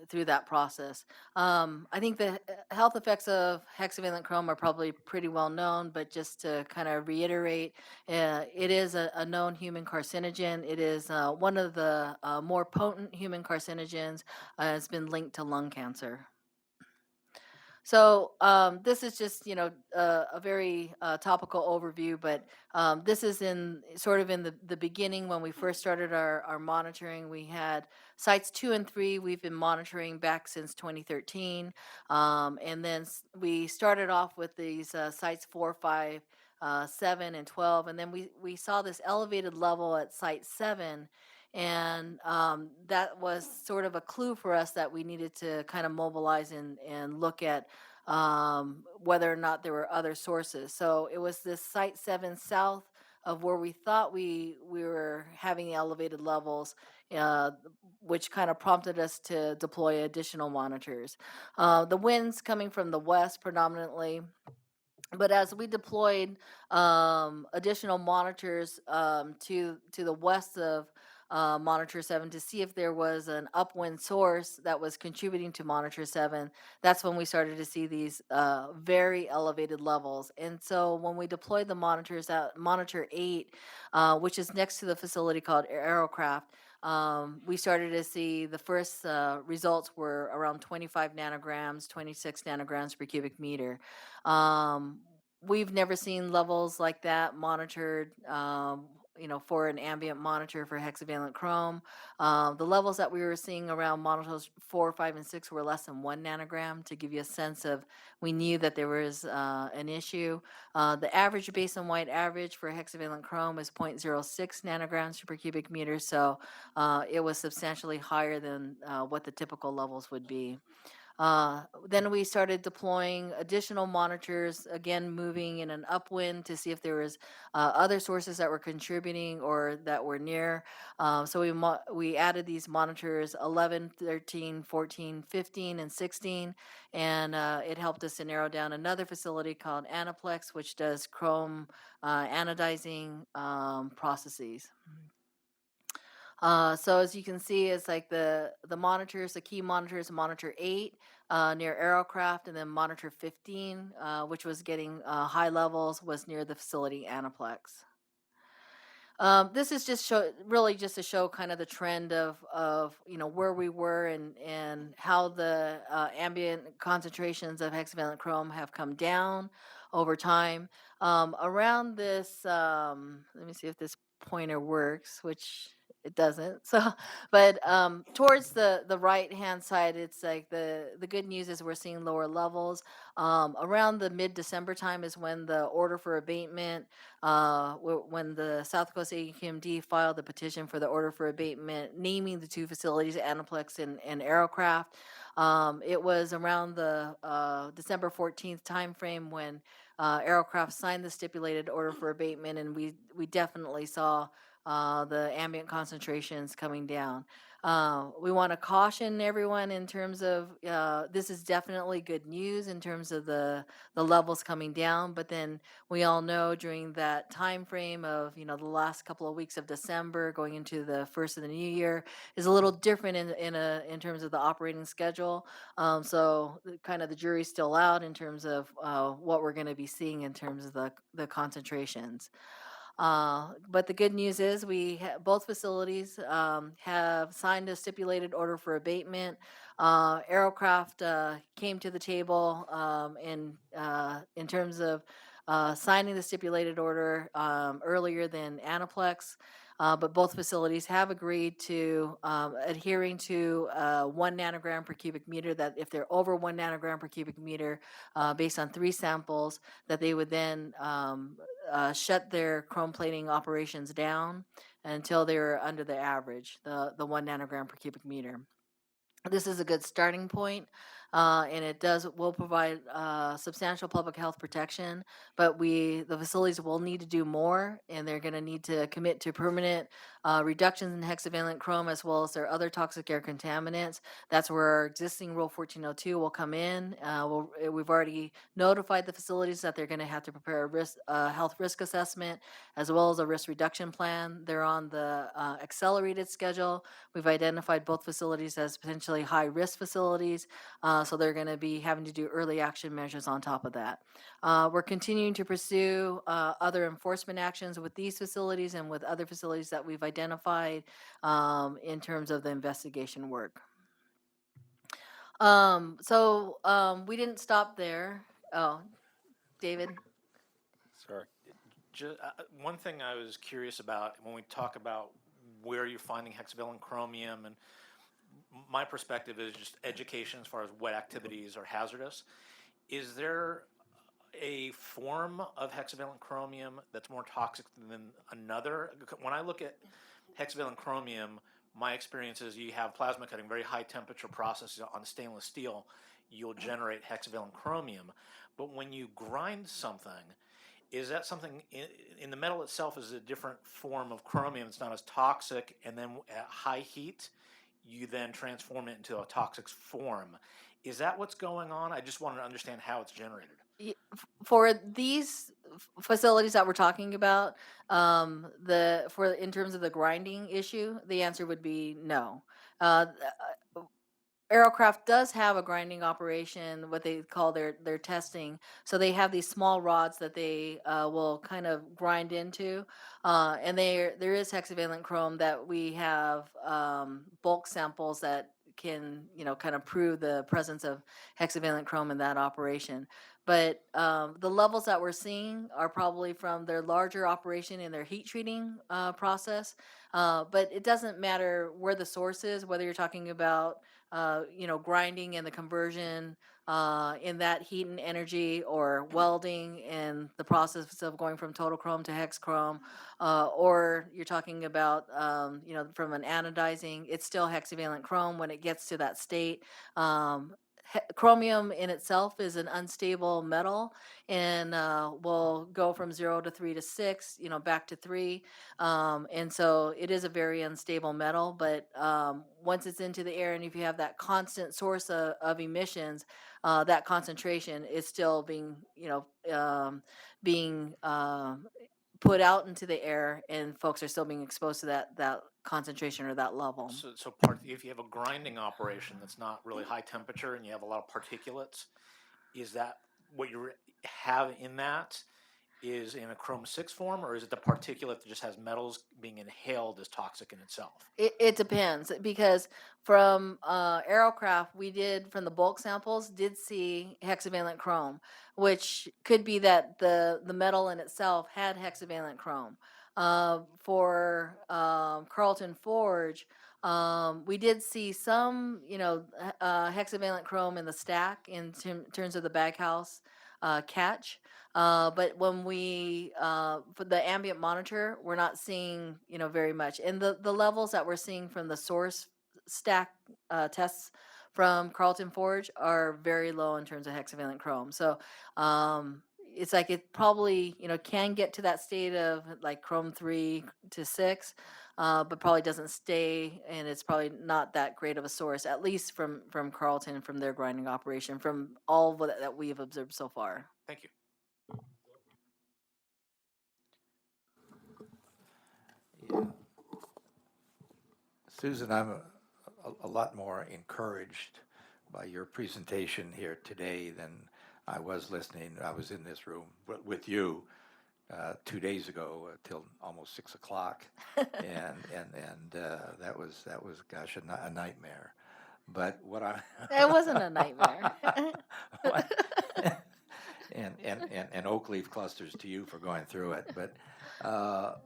Speaker 11: through that process. I think the health effects of hexavalent chrome are probably pretty well known, but just to kind of reiterate, it is a known human carcinogen. It is one of the more potent human carcinogens. It's been linked to lung cancer. So this is just, a very topical overview, but this is in sort of in the beginning when we first started our monitoring. We had sites 2 and 3 we've been monitoring back since 2013. And then we started off with these sites 4, 5, 7, and 12. And then we saw this elevated level at site 7. And that was sort of a clue for us that we needed to kind of mobilize and look at whether or not there were other sources. So it was this site 7 south of where we thought we were having elevated levels, uh, which kind of prompted us to deploy additional monitors. The winds coming from the west predominantly. But as we deployed additional monitors to the west of Monitor 7 to see if there was an upwind source that was contributing to Monitor 7, that's when we started to see these very elevated levels. And so when we deployed the monitors at Monitor 8, which is next to the facility called Aerocraft, we started to see the first results were around 25 nanograms, 26 nanograms per cubic meter. We've never seen levels like that monitored, for an ambient monitor for hexavalent chrome. The levels that we were seeing around monitors 4, 5, and 6 were less than 1 nanogram to give you a sense of we knew that there was an issue. The average basin-wide average for hexavalent chrome is 0.06 nanograms per cubic meter, so it was substantially higher than what the typical levels would be. Then we started deploying additional monitors, again moving in an upwind to see if there was other sources that were contributing or that were near. So we added these monitors 11, 13, 14, 15, and 16, and it helped us to narrow down another facility called Anaplex, which does chrome anodizing processes. So as you can see, it's like the monitors, the key monitors, Monitor 8 near Aerocraft, and then Monitor 15, which was getting high levels, was near the facility Anaplex. This is just really just to show kind of the trend of where we were and how the ambient concentrations of hexavalent chrome have come down over time. Around this, let me see if this pointer works, which it doesn't. So, but towards the right hand side, it's like the good news is we're seeing lower levels. Around the mid-December time is when the order for abatement, when the South Coast SCAQMD filed the petition for the order for abatement, naming the 2 facilities, Anaplex and Aerocraft. It was around the December 14th timeframe when Aerocraft signed the stipulated order for abatement, and we definitely saw the ambient concentrations coming down. We want to caution everyone in terms of this is definitely good news in terms of the levels coming down, but then we all know during that time frame of the last couple of weeks of December going into the first of the new year is a little different in terms of the operating schedule. So kind of the jury's still out in terms of what we're going to be seeing in terms of the concentrations. But the good news is both facilities have signed a stipulated order for abatement. Aerocraft came to the table in terms of signing the stipulated order earlier than Anaplex. But both facilities have agreed to adhering to 1 nanogram per cubic meter, that if they're over 1 nanogram per cubic meter based on 3 samples, that they would then shut their chrome plating operations down until they were under the average, the 1 nanogram per cubic meter. This is a good starting point, and it will provide substantial public health protection, but the facilities will need to do more, and they're going to need to commit to permanent reductions in hexavalent chrome as well as their other toxic air contaminants. That's where our existing Rule 1402 will come in. We've already notified the facilities that they're going to have to prepare a health risk assessment as well as a risk reduction plan. They're on the accelerated schedule. We've identified both facilities as potentially high-risk facilities, so they're going to be having to do early action measures on top of that. We're continuing to pursue other enforcement actions with these facilities and with other facilities that we've identified in terms of the investigation work. We didn't stop there. Oh, David.
Speaker 2: Sorry.
Speaker 6: One thing I was curious about when we talk about where you're finding hexavalent chromium, and my perspective is just education as far as what activities are hazardous. Is there a form of hexavalent chromium that's more toxic than another? When I look at hexavalent chromium, my experience is you have plasma cutting, very high temperature processes on stainless steel, you'll generate hexavalent chromium. But when you grind something, is that something in the metal itself is a different form of chromium? It's not as toxic, and then at high heat, you then transform it into a toxic form. Is that what's going on? I just wanted to understand how it's generated.
Speaker 11: For these facilities that we're talking about, in terms of the grinding issue, the answer would be no. Aerocraft does have a grinding operation, what they call their testing. So they have these small rods that they will kind of grind into, and there is hexavalent chrome that we have bulk samples that can kind of prove the presence of hexavalent chrome in that operation. But the levels that we're seeing are probably from their larger operation in their heat treating process. But it doesn't matter where the source is, whether you're talking about grinding and the conversion in that heat and energy, or welding and the process of going from total chrome to hex chrome, or you're talking about, from an anodizing, it's still hexavalent chrome when it gets to that state. Chromium in itself is an unstable metal, and will go from 0 to 3 to 6, back to 3. And so it is a very unstable metal, but once it's into the air, and if you have that constant source of emissions, that concentration is still being put out into the air, and folks are still being exposed to that concentration or that level.
Speaker 6: So if you have a grinding operation that's not really high temperature and you have a lot of particulates, is that what you have in that is in a chrome 6 form, or is it the particulate that just has metals being inhaled as toxic in itself?
Speaker 11: It depends, because from Aerocraft, from the bulk samples, did see hexavalent chrome, which could be that the metal in itself had hexavalent chrome. For Carlton Forge, we did see some, hexavalent chrome in the stack in terms of the baghouse catch. But when we, for the ambient monitor, we're not seeing, very much. And the levels that we're seeing from the source stack tests from Carlton Forge are very low in terms of hexavalent chrome. So it's like it probably, can get to that state of like chrome 3 to 6, but probably doesn't stay, and it's probably not that great of a source, at least from Carlton, from their grinding operation, from all that we have observed so far.
Speaker 6: Thank you.
Speaker 5: Yeah. Susan, I'm a lot more encouraged by your presentation here today than I was listening. I was in this room with you 2 days ago till almost 6 o'clock, and that was gosh, a nightmare. But what
Speaker 11: It wasn't a nightmare.
Speaker 5: and oak leaf clusters to you for going through it. But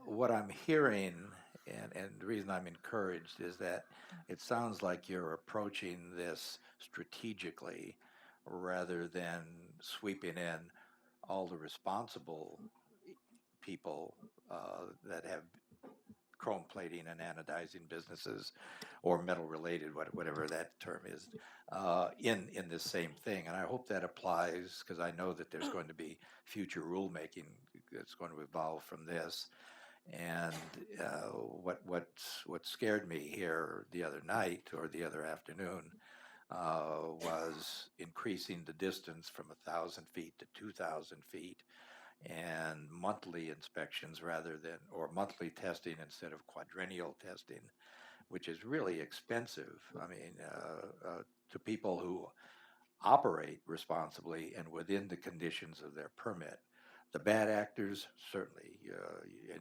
Speaker 5: what I'm hearing, and the reason I'm encouraged, is that it sounds like you're approaching this strategically rather than sweeping in all the responsible people that have chrome plating and anodizing businesses, or metal related, whatever that term is, in this same thing. And I hope that applies, because I know that there's going to be future rulemaking that's going to evolve from this. And what scared me here the other night or the other afternoon was increasing the distance from 1,000 feet to 2,000 feet, and monthly inspections or monthly testing instead of quadrennial testing, which is really expensive. I mean, to people who operate responsibly and within the conditions of their permit. The bad actors, certainly,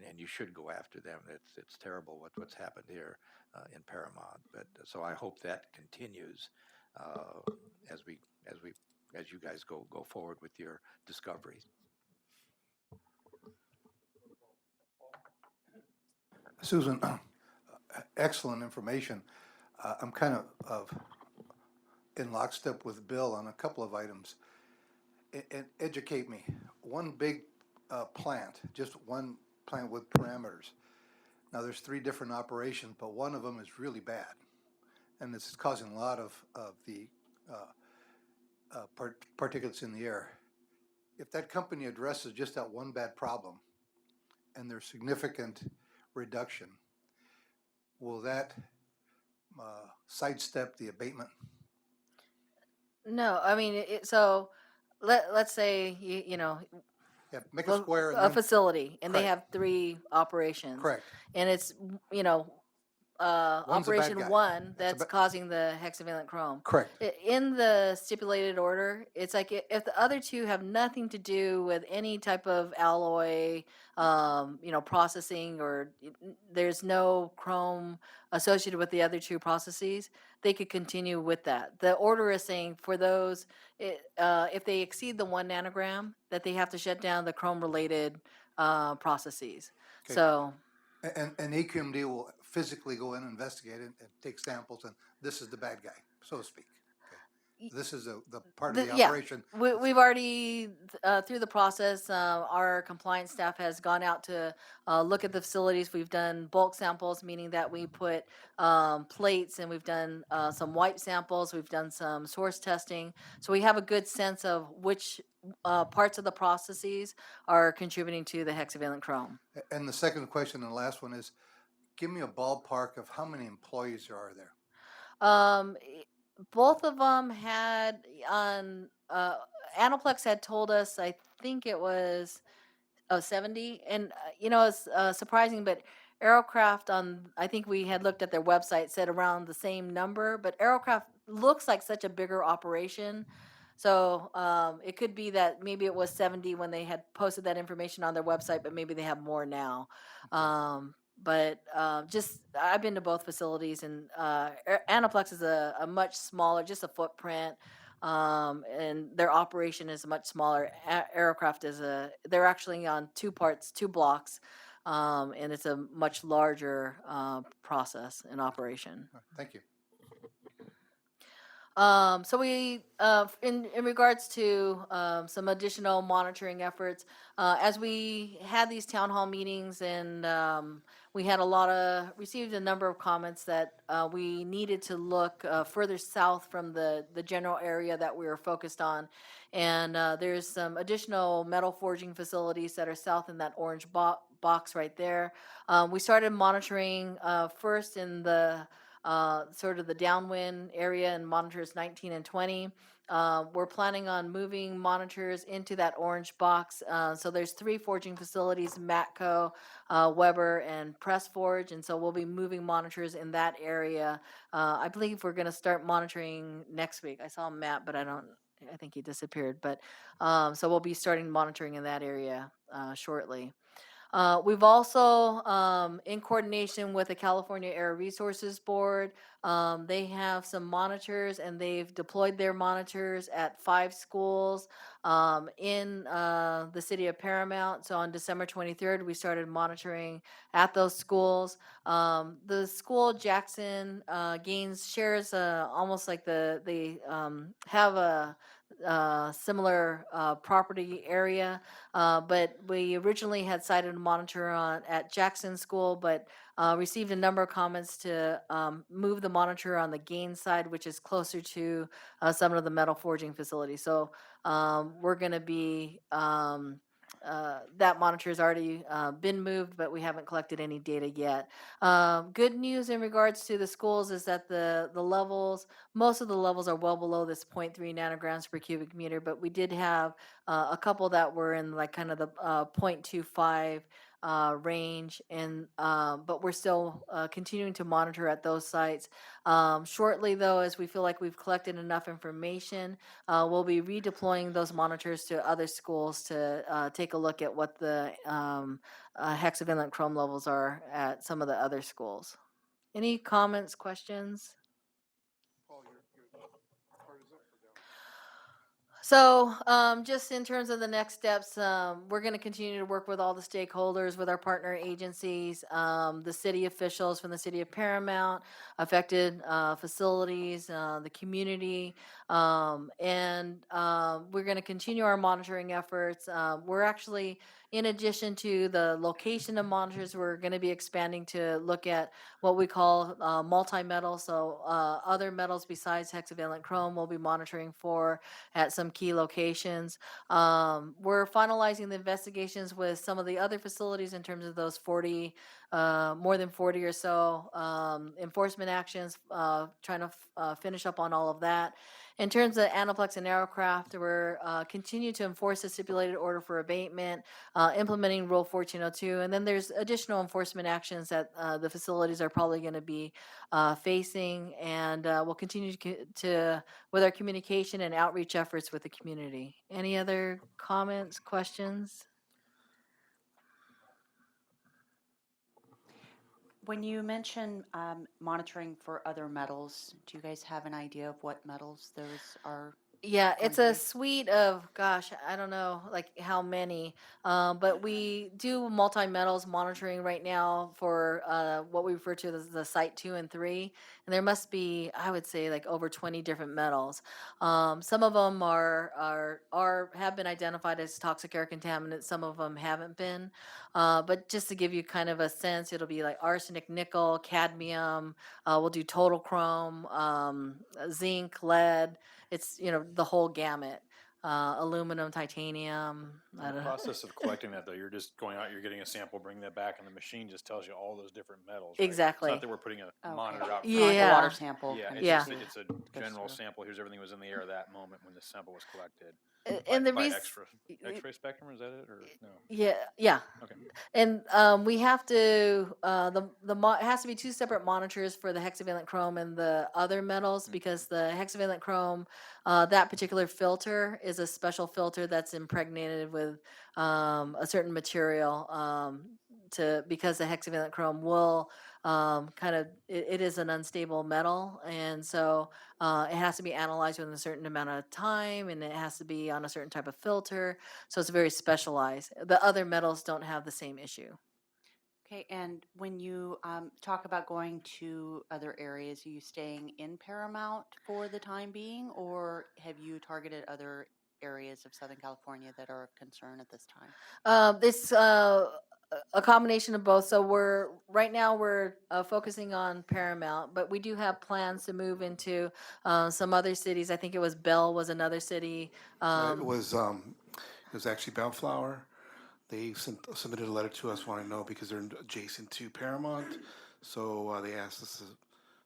Speaker 5: and you should go after them. It's terrible what's happened here in Paramount. But so I hope that continues, as you guys go forward with your discoveries.
Speaker 12: Susan, excellent information. I'm kind of in lockstep with Bill on a couple of items. Educate me. One big plant, just one plant with parameters. Now, there's 3 different operations, but one of them is really bad. And it's causing a lot of the particulates in the air. If that company addresses just that one bad problem and there's significant reduction, will that sidestep the abatement?
Speaker 11: No, I mean, so let's say,
Speaker 12: Yeah, make a square.
Speaker 11: a facility, and they
Speaker 12: Correct.
Speaker 11: have 3 operations.
Speaker 12: Correct.
Speaker 11: And it's,
Speaker 12: One's a bad
Speaker 11: operation
Speaker 12: guy.
Speaker 11: 1
Speaker 12: That's a
Speaker 11: that's causing the hexavalent chrome.
Speaker 12: Correct.
Speaker 11: In the stipulated order, it's like if the other 2 have nothing to do with any type of alloy, processing, or there's no chrome associated with the other 2 processes, they could continue with that. The order is saying for those, if they exceed the 1 nanogram, that they have to shut down the chrome-related processes.
Speaker 12: Okay.
Speaker 11: So.
Speaker 12: And AQMD will physically go in and investigate it and take samples, and this is the bad guy, so to speak. Okay. This is the part of the operation.
Speaker 11: We've already, through the process, our compliance staff has gone out to look at the facilities. We've done bulk samples, meaning that we put plates, and we've done some wipe samples. We've done some source testing. So we have a good sense of which parts of the processes are contributing to the hexavalent chrome.
Speaker 12: And the second question and the last one is, give me a ballpark of how many employees there are there.
Speaker 11: Both of them had on Anaplex had told us, I think it was 70, and it's surprising, but Aerocraft I think we had looked at their website, said around the same number, but Aerocraft looks like such a bigger operation. So it could be that maybe it was 70 when they had posted that information on their website, but maybe they have more now. But I've been to both facilities, and Anaplex is a much smaller, just a footprint, and their operation is much smaller. Aerocraft they're actually on 2 blocks, and it's a much larger process and operation.
Speaker 12: Thank you.
Speaker 11: So we, in regards to some additional monitoring efforts, as we had these town hall meetings, and we had received a number of comments that we needed to look further south from the general area that we were focused on. And there's some additional metal forging facilities that are south in that orange box right there. We started monitoring first in the sort of the downwind area in monitors 19 and 20. We're planning on moving monitors into that orange box. So there's 3 forging facilities, Matco, Weber, and Press Forge. And so we'll be moving monitors in that area. I believe we're going to start monitoring next week. I saw Matt, but I think he disappeared. But so we'll be starting monitoring in that area shortly. We've also, in coordination with the California Air Resources Board, they have some monitors, and they've deployed their monitors at 5 schools in the city of Paramount. So on December 23rd, we started monitoring at those schools. The school, Jackson Gaines, shares almost like they have a similar property area, but we originally had cited a monitor at Jackson School, but received a number of comments to move the monitor on the Gaines side, which is closer to some of the metal forging facilities. So we're going to be that monitor has already been moved, but we haven't collected any data yet. Good news in regards to the schools is that the levels, most of the levels are well below this 0.3 nanograms per cubic meter, but we did have a couple that were in like kind of the 0.25 range, and but we're still continuing to monitor at those sites. Shortly, though, as we feel like we've collected enough information, we'll be redeploying those monitors to other schools to take a look at what the hexavalent chrome levels are at some of the other schools. Any comments, questions? So, just in terms of the next steps, we're going to continue to work with all the stakeholders, with our partner agencies, the city officials from the city of Paramount, affected facilities, the community, and we're going to continue our monitoring efforts. We're actually, in addition to the location of monitors, we're going to be expanding to look at what we call multi-metal. So, other metals besides hexavalent chrome we'll be monitoring for at some key locations. We're finalizing the investigations with some of the other facilities in terms of those 40, more than 40 or so enforcement actions, trying to finish up on all of that. In terms of Anaplex and Aerocraft, we're continue to enforce the stipulated order for abatement, implementing Rule 1402, and then there's additional enforcement actions that the facilities are probably going to be facing, and we'll continue to with our communication and outreach efforts with the community. Any other comments, questions?
Speaker 7: When you mention monitoring for other metals, do you guys have an idea of what metals those are?
Speaker 11: Yeah, it's
Speaker 7: going
Speaker 11: a
Speaker 7: to be?
Speaker 11: suite of, gosh, I don't know, like how many, but we do multi-metals monitoring right now for what we refer to as the Site 2 and 3, and there must be, I would say, like over 20 different metals. Some of them have been identified as toxic air contaminants. Some of them haven't been, but just to give you kind of a sense, it'll be like arsenic, nickel, cadmium. We'll do total chrome, zinc, lead. It's, the whole gamut. Aluminum, titanium.
Speaker 2: In the process of collecting that, though, you're just going out, you're getting a sample, bringing that back, and the machine just tells you all those different metals, right? It's
Speaker 11: Exactly.
Speaker 2: not that we're putting a
Speaker 7: Okay.
Speaker 2: monitor out.
Speaker 7: Kind of like a
Speaker 11: Yeah.
Speaker 7: water sample.
Speaker 2: Yeah,
Speaker 7: kind
Speaker 2: it's
Speaker 7: of
Speaker 2: just,
Speaker 7: thing.
Speaker 2: it's a general sample. Here's everything that was in the air at that moment when the sample was collected.
Speaker 11: And the
Speaker 2: By
Speaker 11: reason,
Speaker 2: X-ray spectrum, is that it, or no?
Speaker 11: yeah.
Speaker 2: Okay.
Speaker 11: And we have to it has to be two separate monitors for the hexavalent chrome and the other metals, because the hexavalent chrome, that particular filter is a special filter that's impregnated with a certain material, because the hexavalent chrome will it is an unstable metal, and so it has to be analyzed within a certain amount of time, and it has to be on a certain type of filter. So it's very specialized. The other metals don't have the same issue.
Speaker 7: Okay, and when you talk about going to other areas, are you staying in Paramount for the time being, or have you targeted other areas of Southern California that are of concern at this time?
Speaker 11: It's a combination of both. So right now we're focusing on Paramount, but we do have plans to move into some other cities. I think it was Bell was another city.
Speaker 3: It was actually Bellflower. They submitted a letter to us wanting to know because they're adjacent to Paramount. So they asked us,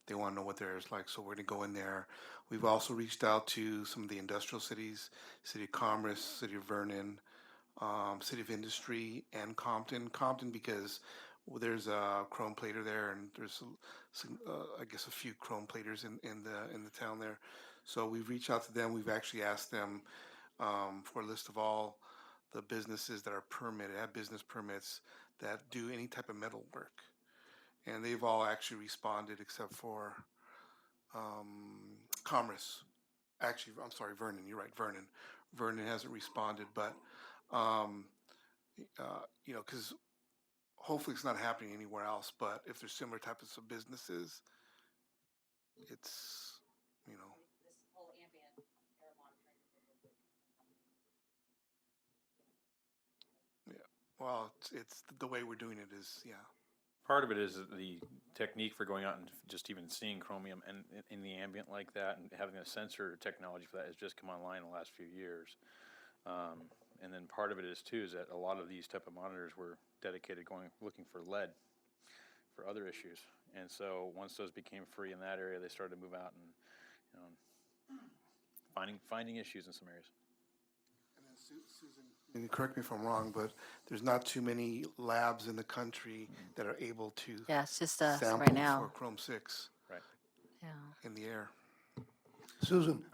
Speaker 3: they want to know what theirs like. So we're going to go in there. We've also reached out to some of the industrial cities, City of Commerce, City of Vernon, City of Industry, and Compton. Compton because there's a chrome plater there, and there's I guess a few chrome platers in the town there. So we've reached out to them. We've actually asked them for a list of all the businesses that are permitted, have business permits that do any type of metal work. And they've all actually responded except for Commerce. Actually, I'm sorry, Vernon, you're right, Vernon. Vernon hasn't responded, but, because hopefully it's not happening anywhere else, but if there's similar types of businesses, it's, well, it's the way we're doing it is, yeah.
Speaker 2: Part of it is the technique for going out and just even seeing chromium and in the ambient like that, and having a sensor technology for that has just come online in the last few years. And then part of it is too is that a lot of these type of monitors were dedicated looking for lead for other issues, and so once those became free in that area, they started to move out and finding issues in some areas.
Speaker 3: And then Susan, and correct me if I'm wrong, but there's not too many labs in the country that are able to
Speaker 11: it's just us
Speaker 3: sample
Speaker 11: right now.
Speaker 3: for chrome 6
Speaker 11: Yeah.
Speaker 3: in the air.
Speaker 12: Susan,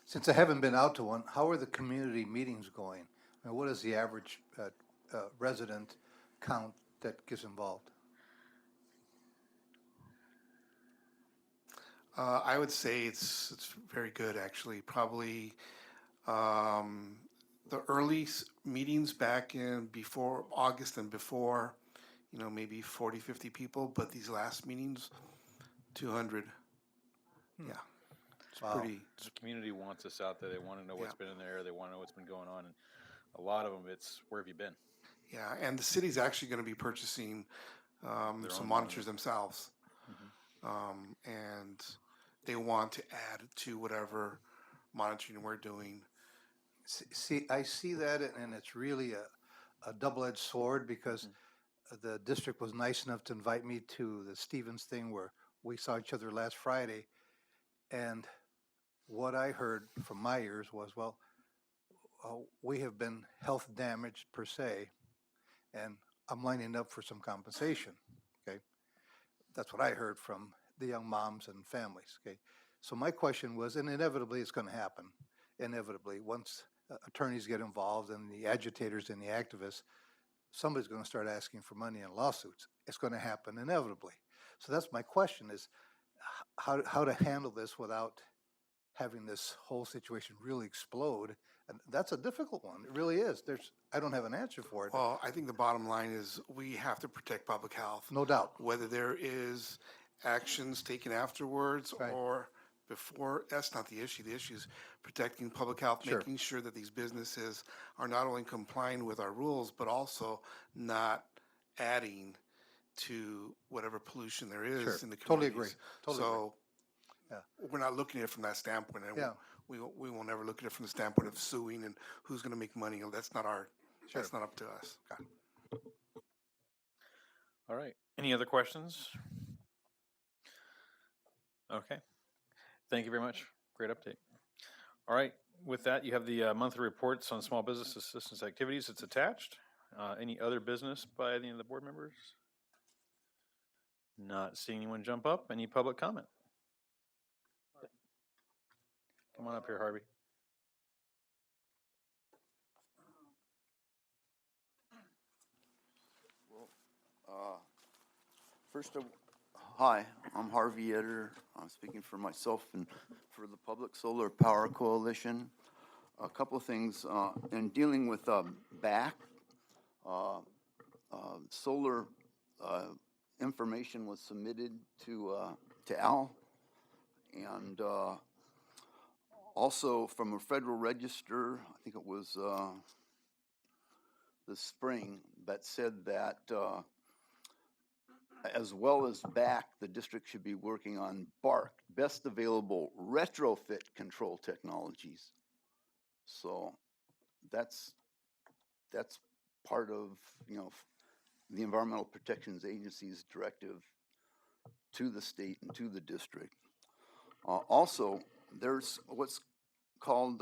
Speaker 12: since I haven't been out to one, how are the community meetings going? And what is the average resident count that gets involved?
Speaker 3: I would say it's very good, actually. Probably The early meetings back in before August and before, maybe 40, 50 people, but these last meetings, 200. Yeah. It's
Speaker 12: Wow.
Speaker 3: pretty,
Speaker 2: The community wants us out there. They want to know what's
Speaker 3: Yeah.
Speaker 2: been in there. They want to know what's been going on. And a lot of them, it's where have you been?
Speaker 3: yeah, and the city's actually going to be purchasing
Speaker 2: Their
Speaker 3: some
Speaker 2: own
Speaker 3: monitors
Speaker 2: monitor.
Speaker 3: themselves. And they want to add to whatever monitoring we're doing.
Speaker 12: See, I see that, and it's really a double-edged sword because the district was nice enough to invite me to the Stevens thing where we saw each other last Friday. And what I heard from my ears was, well, we have been health damaged per se, and I'm lining up for some compensation. Okay. That's what I heard from the young moms and families. Okay. So my question was, and inevitably it's going to happen, inevitably, once attorneys get involved and the agitators and the activists, somebody's going to start asking for money in lawsuits. It's going to happen inevitably. So that's my question is how to handle this without having this whole situation really explode. And that's a difficult one. It really is. I don't have an answer for it.
Speaker 3: Well, I think the bottom line is we have to protect public health.
Speaker 12: No doubt.
Speaker 3: Whether there is actions taken afterwards
Speaker 12: Right.
Speaker 3: or before, that's not the issue. The issue is protecting public health,
Speaker 12: Sure.
Speaker 3: making sure that these businesses are not only complying with our rules, but also not adding to whatever pollution there is
Speaker 12: Sure.
Speaker 3: in the
Speaker 12: Totally
Speaker 3: communities.
Speaker 12: agree. Totally
Speaker 3: So
Speaker 12: Yeah.
Speaker 3: we're not looking at it from that standpoint. And
Speaker 12: Yeah.
Speaker 3: we will never look at it from the standpoint of suing and who's going to make money. That's not
Speaker 12: Sure.
Speaker 3: that's not up to us.
Speaker 2: All right. Any other questions? Okay. Thank you very much. Great update. All right. With that, you have the monthly reports on small business assistance activities. It's attached. Any other business by any of the board members? Not seeing anyone jump up. Any public comment? Come on up here, Harvey.
Speaker 15: Hi, I'm Harvey Etter. I'm speaking for myself and for the Public Solar Power Coalition. A couple of things in dealing with BACT. Solar information was submitted to Al, and also from a Federal Register. I think it was this spring that said that. As well as BACT, the district should be working on BARC, best available retrofit control technologies. So that's part of the Environmental Protection Agency's directive to the state and to the district. Also, there's what's called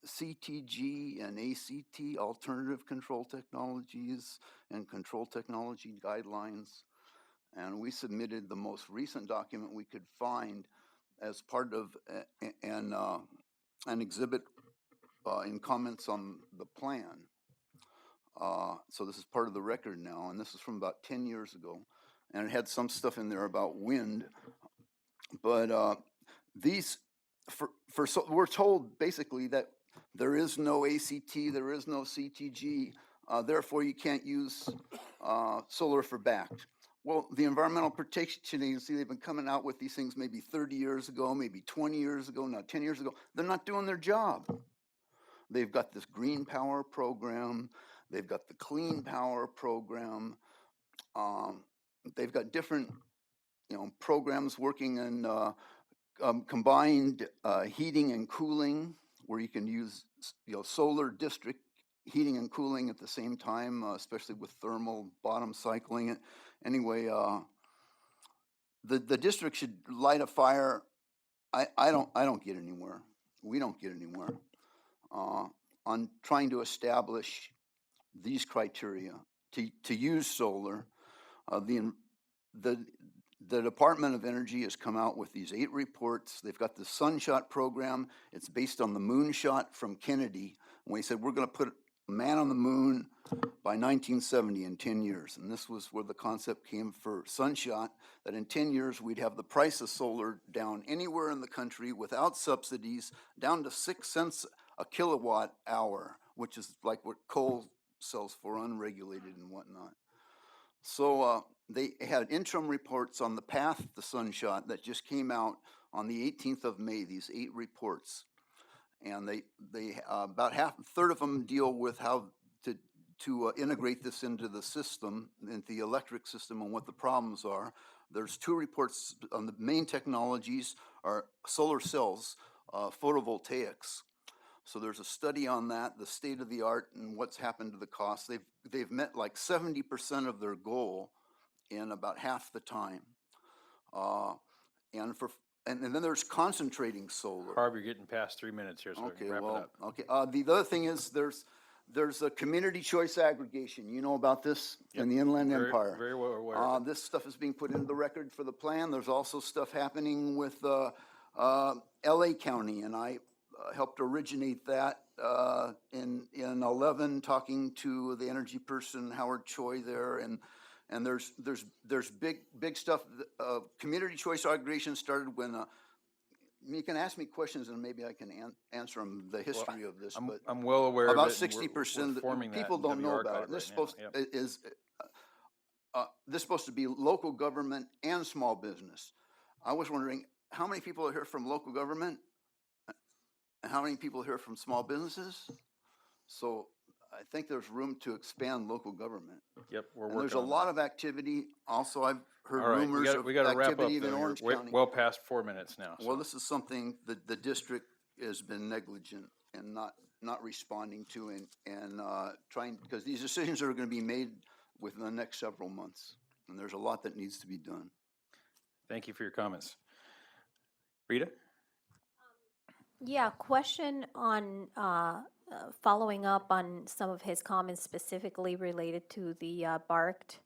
Speaker 15: CTG and ACT, alternative control technologies and control technology guidelines. And we submitted the most recent document we could find as part of an exhibit in comments on the plan. So this is part of the record now, and this is from about 10 years ago. And it had some stuff in there about wind. But so we're told basically that there is no ACT, there is no CTG, therefore you can't use solar for BACT. Well, the Environmental Protection Agency, they've been coming out with these things maybe 30 years ago, maybe 20 years ago, now 10 years ago. They're not doing their job. They've got this green power program. They've got the clean power program. They've got different, programs working in combined heating and cooling, where you can use, solar district heating and cooling at the same time, especially with thermal bottom cycling. Anyway, the district should light a fire. I don't get anywhere. We don't get anywhere on trying to establish these criteria to use solar. The Department of Energy has come out with these 8 reports. They've got the Sunshot program. It's based on the moonshot from Kennedy. When he said, we're going to put a man on the moon by 1970 in 10 years. And this was where the concept came for Sunshot, that in 10 years we'd have the price of solar down anywhere in the country without subsidies, down to 6 cents a kilowatt hour, which is like what coal sells for unregulated and whatnot. So they had interim reports on the path to Sunshot that just came out on the 18th of May, these 8 reports. And they about a third of them deal with how to integrate this into the system, into the electric system, and what the problems are. There's 2 reports on the main technologies are solar cells, photovoltaics. So there's a study on that, the state of the art and what's happened to the cost. They've met like 70% of their goal in about half the time. And then there's concentrating solar.
Speaker 2: Harv, you're getting past 3 minutes here, so
Speaker 15: Okay,
Speaker 2: wrap it
Speaker 15: well,
Speaker 2: up.
Speaker 15: okay. The other thing is there's a community choice aggregation. You know about this in the Inland Empire.
Speaker 2: Very well aware.
Speaker 15: This stuff is being put into the record for the plan. There's also stuff happening with LA County, and I helped originate that in 11, talking to the energy person Howard Choi there, and there's big stuff. Community choice aggregation started when. You can ask me questions and maybe I can answer them. The history of this, but
Speaker 2: I'm well aware
Speaker 15: about
Speaker 2: of it.
Speaker 15: 60%
Speaker 2: Forming that
Speaker 15: people don't know
Speaker 2: WR
Speaker 15: about it.
Speaker 2: code
Speaker 15: This
Speaker 2: right
Speaker 15: is this supposed to be local government and small business. I was wondering how many people are here from local government, and how many people are here from small businesses. So I think there's room to expand local government.
Speaker 2: Yep, we're
Speaker 15: And
Speaker 2: working
Speaker 15: there's a
Speaker 2: on
Speaker 15: lot
Speaker 2: that.
Speaker 15: of activity. Also, I've heard
Speaker 2: All right,
Speaker 15: rumors
Speaker 2: we got to wrap up.
Speaker 15: activity
Speaker 2: Though.
Speaker 15: in
Speaker 2: You're
Speaker 15: Orange County.
Speaker 2: well past 4 minutes now.
Speaker 15: Well,
Speaker 2: so.
Speaker 15: this is something that the district has been negligent and not responding to and trying, because these decisions are going to be made within the next several months, and there's a lot that needs to be done.
Speaker 2: Thank you for your comments. Rita?
Speaker 4: Yeah, question on following up on some of his comments specifically related to the BACT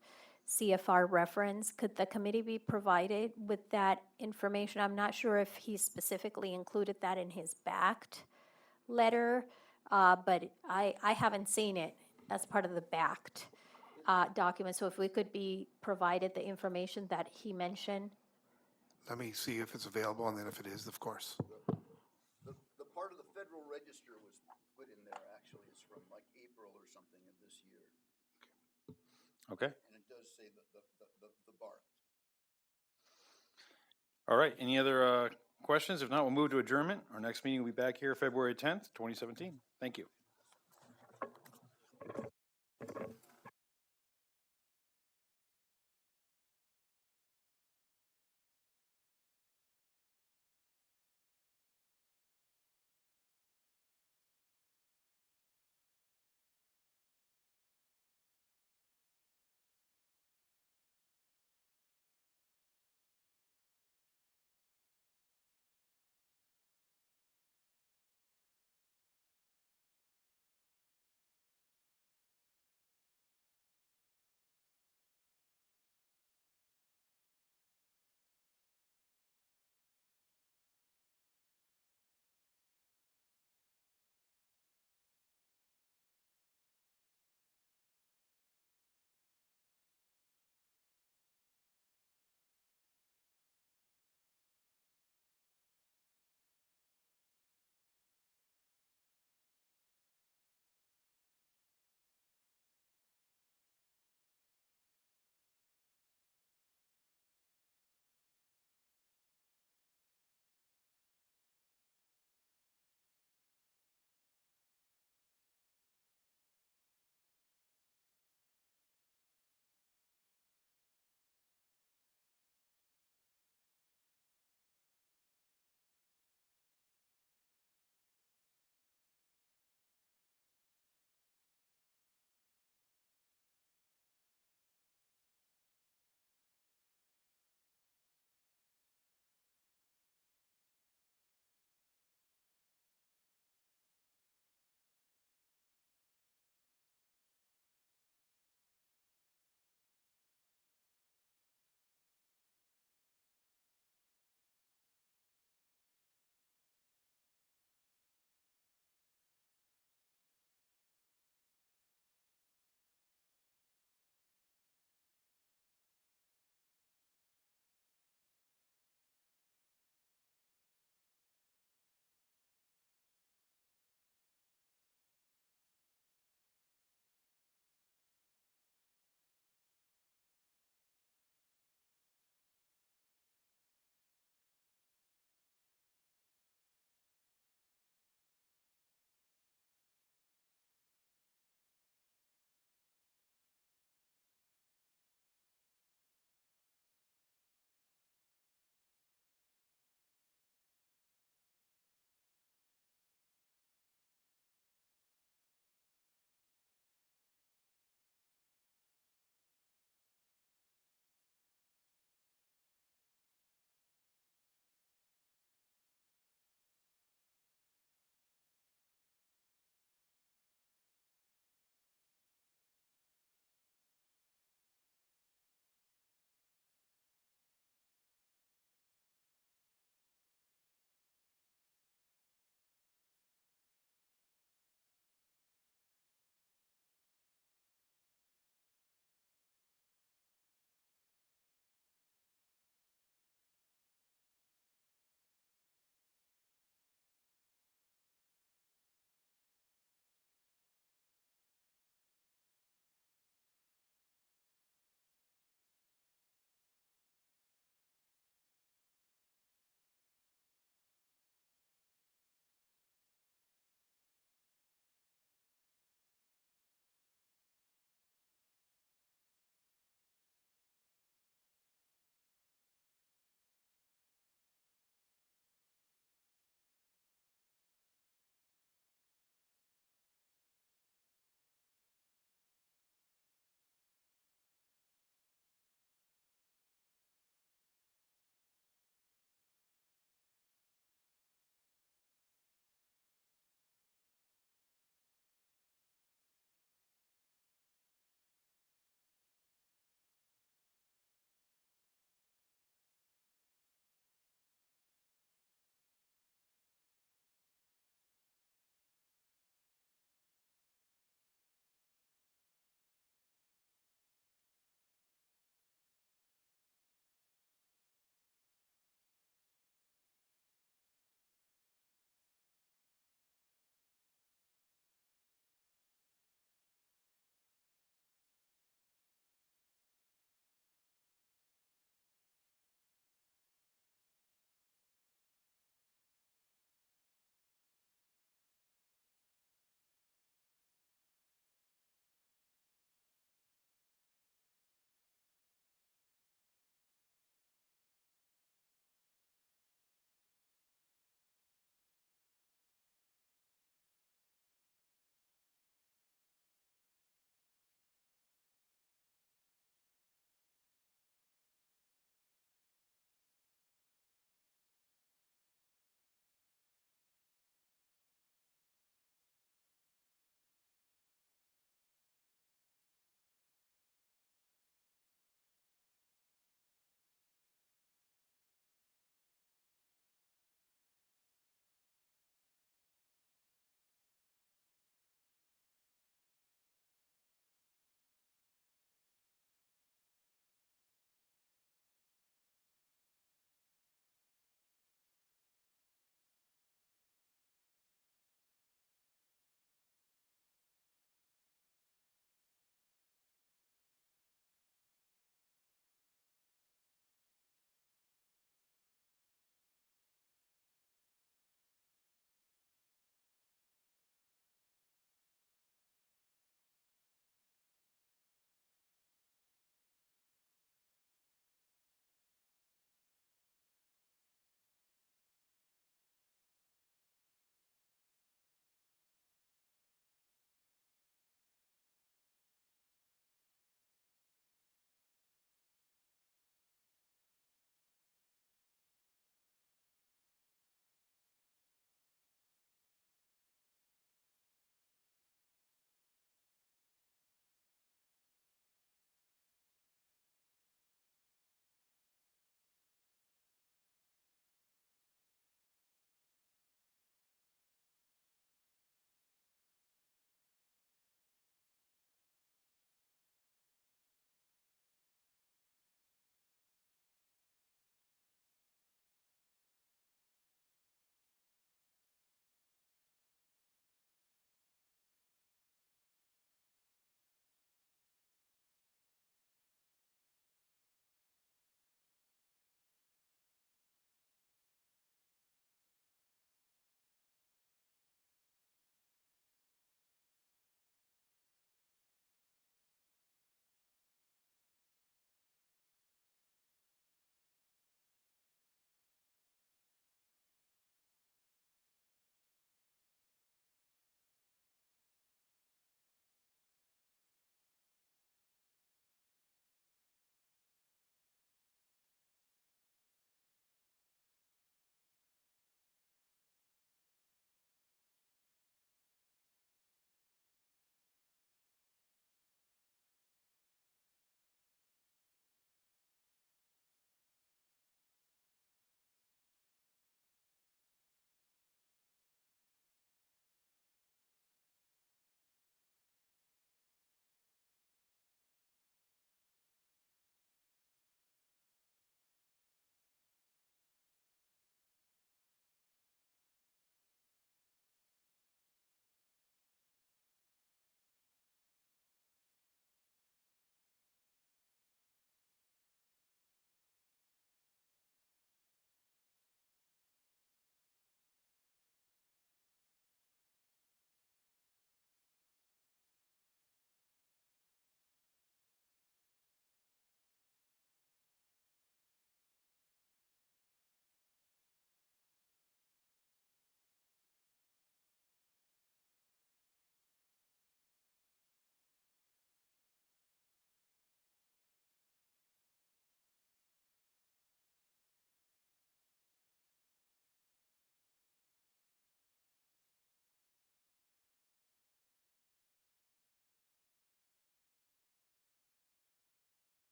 Speaker 4: CFR reference. Could the committee be provided with that information? I'm not sure if he specifically included that in his BACT letter, but I haven't seen it as part of the BACT document. So if we could be provided the information that he mentioned.
Speaker 3: Let me see if it's available, and then if it is, of course.
Speaker 15: The part of the Federal Register was put in there, actually. It's from like April or something of this year.
Speaker 2: Okay.
Speaker 15: And it does say the BART.
Speaker 2: All right. Any other questions? If not, we'll move to adjournment. Our next meeting will be back here February 10th, 2017. Thank you.